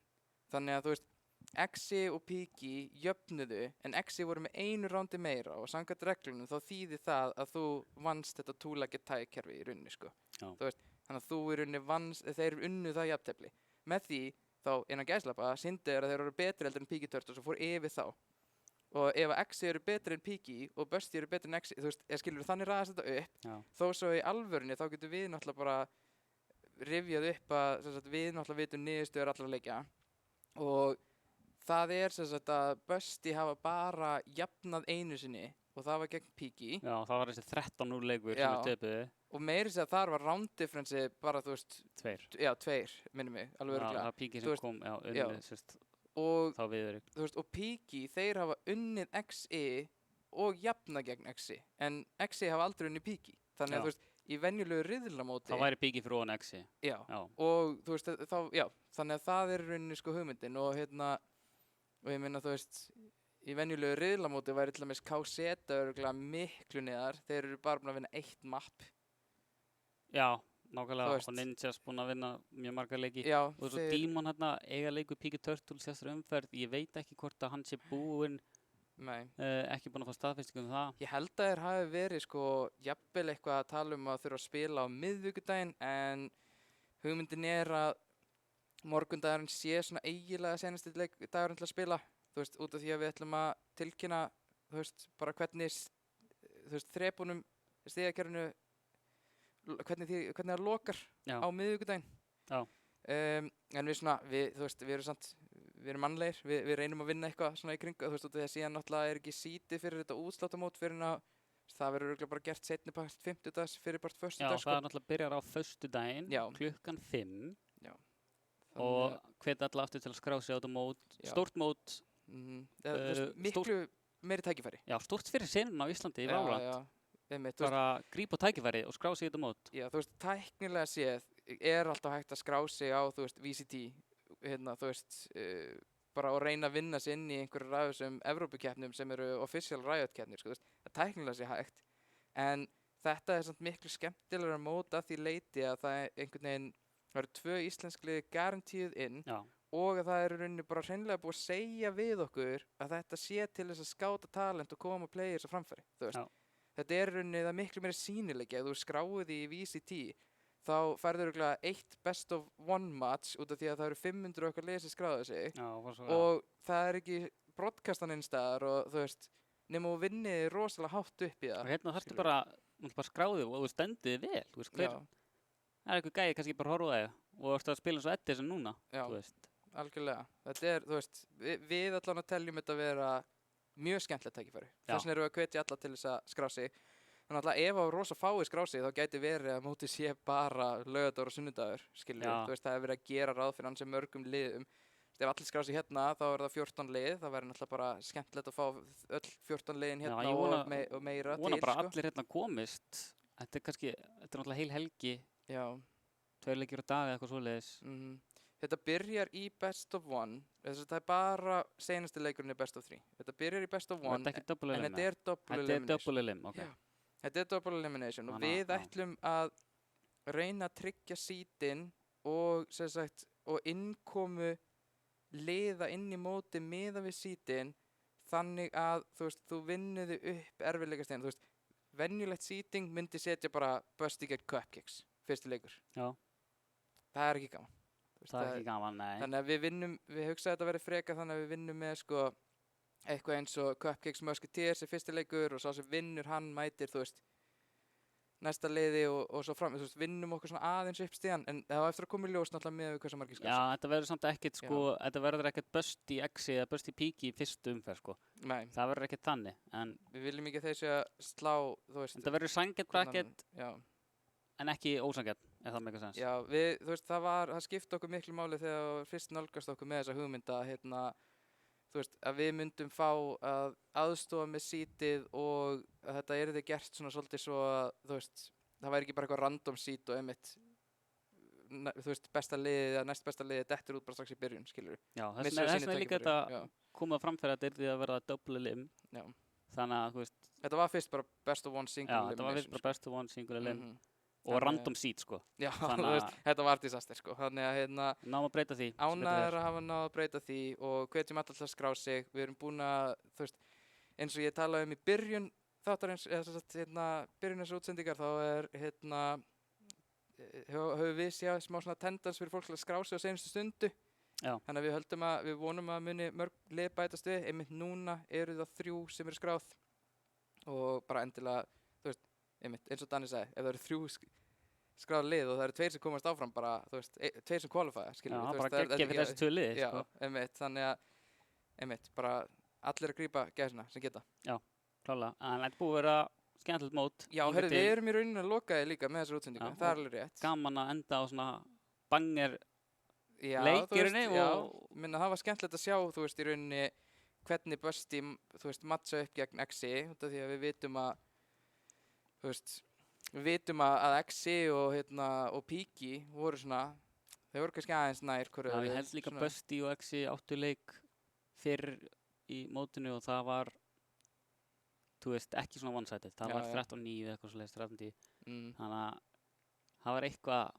Þannig að þú veist, Exi og Piki jöfnuðu, en Exi voru með einu rándi meira og samkvæmt reglunum þá þýðir það að þú vannst þetta two-legged tie-kerfi í rauninni, sko. Já. Þú veist, þannig að þú í rauninni vannst, þeir unnu það jafntefli. Með því, þá innan gæslappa, sýndi þeir að þeir eru betri heldur en Piki Turtles og fór yfir þá. Og ef að Exi eru betri en Piki og Busty eru betri en Exi, þú veist, skilur þannig ræðast þetta upp, Já. þó svo í alvörunni þá getum við náttúrulega bara rifjað upp að sem sagt, við náttúrulega vitum niðurstöður allra leikja og það er sem sagt að Busty hafa bara jafnað einu sinni og það var gegn Piki Já, það var þessi 13-0 leikur sem Já. við töpuðu, og meiri segja þar var round difference bara þú veist, 2. já, 2 minnum mig, alveg Já, örugglega. það var Píki Þú sem veist, kom, já, já. unnið, sérst, Og þá viður. þú veist, og Piki, þeir hafa unnið XI og jafnað gegn XI en XI hafa aldrei unnið Piki þannig Já. að þú veist, í venjulegu riðlamóti Það væri Píki fyrir ofan Exi. já, Já, og þú veist, þá, já, þannig að það er í rauninni sko hugmyndin og og ég minna þú veist í venjulegu riðlamóti væri til dæmis KZ örugglega miklu neðar, þeir eru bara búin að vinna 1 mapp já, Þú nákvæmlega, veist. og Ninjas búin að vinna mjög marga leiki. já, Og svo Dímon hérna, eiga leiku Píki Turtles þessar umferð, ég veit ekki hvort að hann sé búinn, nei, ekki búinn að fá staðfestingu um það. ég held að þeir hafi verið sko jafnvel eitthvað að tala um að þurfa að spila á miðvikudaginn en hugmyndin er að morgundagurinn sé svona eiginlega senasti dagurinn til að spila þú veist, út af því að við ætlum að tilkynna þú veist, bara hvernig þú veist, þrepunum stigakerfinu hvernig það lokar Já. á miðvikudaginn Já. en við svona, þú veist, við erum samt við erum mannlegir, við reynum að vinna eitthvað svona í kring, þú veist, út af því að síðan náttúrulega er ekki sítið fyrir þetta útsláttamót fyrir að það verður örugglega bara gert seinni part 50 fyrir part Já, 1. það er náttúrulega byrjar á föstudaginn, Já. klukkan 5 Þannig og að- hvet alla aftur til að skrá sig á þetta mót, Já. stórt mót, þú veist, miklu meiri tækifæri já, stórt fyrir sinna á Íslandi í Já, Valorant. já, einmitt, þú veist, Bara grípa tækifæri og skrá sig í þetta mót. já, þú veist, tæknilega séð er alltaf hægt að skrá sig á, þú veist, VCT, þú veist, bara að reyna að vinna sig inn í einhverju ræðusum Evrópukeppnum sem eru official Riot-keppnir, sko, þú veist, það tæknilega sé hægt, en þetta er samt miklu skemmtilegra mót að því leiti að það er einhvern veginn, það eru 2 íslensk lið guaranteed inn Já, og að það er í rauninni bara hreinlega búið að segja við okkur að þetta sé til þess að skáta talent og koma players á framfæri, þú veist. Já. Þetta er í rauninni það miklu meira sýnileiki ef þú skráið í VCT þá færður örugglega 1 best of 1 match út af því að það eru 500 okkar lið sem skráðu sig já, var svo, og það er ekki broadcastan einstæðar og þú veist, nema þú vinnið rosalega hátt upp í og það. hérna þarftu skilur. bara skráðið og þú stendið vel, þú veist, hver, Já, það er eitthvað gæði kannski bara horfa á þig og þú ert að spila eins og Eddi sem núna, já, þú veist. algjörlega. Þetta er, þú veist, við allan að teljum þetta vera mjög skemmtilegt tækifæri. Já. Þess vegna erum við að hvetja alla til þess að skrá sig. Þannig að ef á rosa fáið skrá sig þá gæti verið að mótið sé bara laugardagur og sunnudagur, skiljið. Já. Þú veist, það hefur verið að gera ráð fyrir hans mörgum liðum. Þú veist, ef allir skrá sig hérna þá er það 14 lið, það verður náttúrulega bara skemmtilegt að fá öll 14 liðin Já, hérna ég vona- og meira Vona til, bara sko. allir hérna komist, þetta er kannski, þetta er náttúrulega heil helgi, Já. 2 leikir á dag eða eitthvað svoleiðis. Þetta byrjar í best of 1, þess að það er bara seinasti leikurinn er best of 3. Þetta byrjar í best of 1, Þetta er ekki double en elim, þetta er double þetta er elimination. double elim, ok. Já. Þetta er double elimination og Þannig að- við já. ætlum að reyna að tryggja seedin og, sem sagt, og innkomu liða inn í móti miða við seedin þannig að þú veist, þú vinniði upp erfiðleikastegin, þú veist, venjulegt seeding myndi setja bara Busty gegn Cupcakes, fyrsti leikur. Já. Það er ekki gaman. Þú veist, Það er ekki gaman, nei. þannig að við hugsaði að þetta verið freka þannig að við vinnum með sko eitthvað eins og Cupcakes Musketeers er fyrsti leikur og sá sem vinnur hann mætir, þú veist, næsta liði og svo fram, þú veist, vinnum okkur svona aðeins upp stíðan, en það var eftir að koma í ljós náttúrulega með hversu margir Já, skapsa. þetta verður samt ekkert sko, þetta verður ekkert Busty X eða Busty Piki í fyrstu umferð sko. Nei, Það verður ekkert þannig, en við viljum ekki að þeir séu að slá, þú veist. þetta verður sanngjarnt hvorn bracket annan. Já, en ekki ósanngjarnt, ef það meikar sens. já, þú veist, það skipti okkur miklu máli þegar fyrst nálgast okkur með þessa hugmynda, þú veist, að við myndum fá að aðstofa með seedið og að þetta yrði gert svona svolítið svo að, þú veist, það væri ekki bara eitthvað random seed og einmitt, þú veist, besta liðið eða næst besta liðið dettur út bara strax í byrjun, skilur. Já, Missir þess sínu vegna er líka tækifæri, þetta komið fram fyrir að þetta yrði að verða double limb. Já. Þannig að, þú veist, Þetta var fyrst bara best of one single já, þetta var elimination, fyrst bara best of one single limb Mhm. og Þannig- random seed sko. Já, Þannig þú veist, að- þetta var disaster, sko. Þannig að, Náum að breyta því. sem betur ánægður fer. að hafa náð að breyta því og hvetjum alltaf að skrá sig. Við erum búin að, þú veist, eins og ég talaði í byrjun þáttarins, eða sem sagt, byrjun þessar útsendingar, þá höfum við séð smá svona tendens fyrir fólk til að skrá sig á seinustu stundu. Já. Þannig að við vonum að muni mörg lið bætast við. Einmitt núna eru það 3 sem eru skráð og bara endilega, þú veist, einmitt, eins og Danni sagði, ef það eru 3 skráð lið og það eru 2 sem komast áfram bara, þú veist, 2 sem qualify, skilur Já, við, bara geggja fyrir þessi tvö liði, Já, sko. einmitt, þannig að, einmitt, bara allir að grípa gæsina sem geta. Klálega. En þetta búið að vera skemmtilegt mót. Já, hingað herru, til. við erum í rauninu að loka þið líka með þessar útsendingu, Já, það er alveg rétt. Gaman að enda á svona banger Já, leikirunni já, og minna það var skemmtilegt að sjá, þú veist, í rauninni hvernig Busty, þú veist, matcha upp gegn Exi, út af því að við vitum að, þú veist, við vitum að Exi og Piki voru svona, þau voru kannski aðeins nær hverju Já, öðru, ég held líka svona- Busty og Exi áttu leik fyrr í mótinu og það var, þú veist, ekki svona one-sided. Það Já, var já. 13-9 eitthvað svoleiðis, 13-10. Mm, Þannig að það var eitthvað,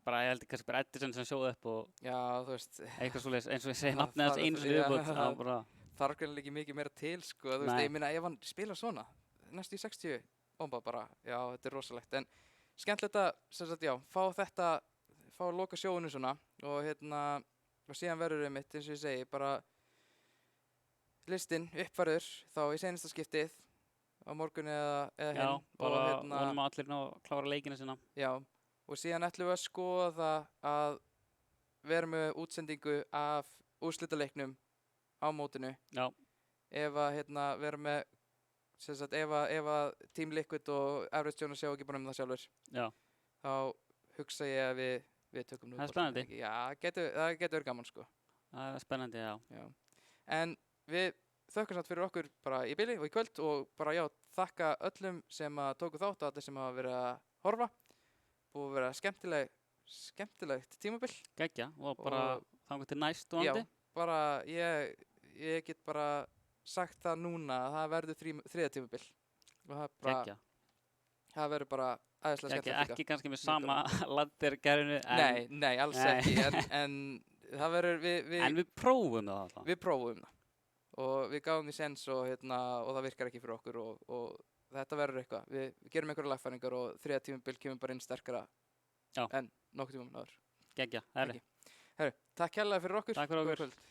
bara ég held kannski bara Edison sem sjóði upp og já, þú veist, eitthvað svoleiðis, eins og ég segi Það nafnið hans þarf- einu sinni já. viðbót, það var bara, þarf greinilega ekki mikið meira til, sko, þú veist, Nei. ég minna ef hann spilar svona, næstu í 60, bomba bara, já, þetta er rosalegt, en skemmtilegt að, sem sagt, já, fá að loka sjóinu svona, og og síðan verður einmitt, eins og ég segi, bara listinn uppfærður, þá í seinasta skiptið, á morgun eða já, hinn, bara og vonum að allir ná að klára leikina sinna. já, og síðan ætlum við að skoða að vera með útsendingu af úrslitaleiknum á mótinu. Já. Ef að vera með, sem sagt, ef að Team Liquid og Average Jonas sjá ekki búin það sjálfur, Já, þá hugsa ég að við tökum nú Það er boltann, spennandi. ekki? Já, það getur verið gaman, sko. það er spennandi, já. Já. En við þökkum samt fyrir okkur bara í bili og í kvöld og bara já, þakka öllum sem að tóku þátt og allir sem hafa verið að horfa. Búið að vera skemmtilegt tímabil. Geggja og bara Og- þangar til næst Já, vonandi. bara ég get bara sagt það núna að það verður þriðja tímabil. Og það er bara, Geggja. það verður bara aðeinslega Geggja, skemmtilegt ekki kannski með sama landirgerinu, en, Nei, alls Nei. ekki, en það verður, en við prófum það alltaf. við prófum það og við gáðum því sens og það virkar ekki fyrir okkur og þetta verður eitthvað. Við gerum einhverja lagfæringar og þriðja tímabil kemur bara inn sterkara Já. en nokkuð tímum áður. Geggja, herri. Ekki. Herru, takk kærlega fyrir okkur. Takk fyrir Góða okkur. kvöld.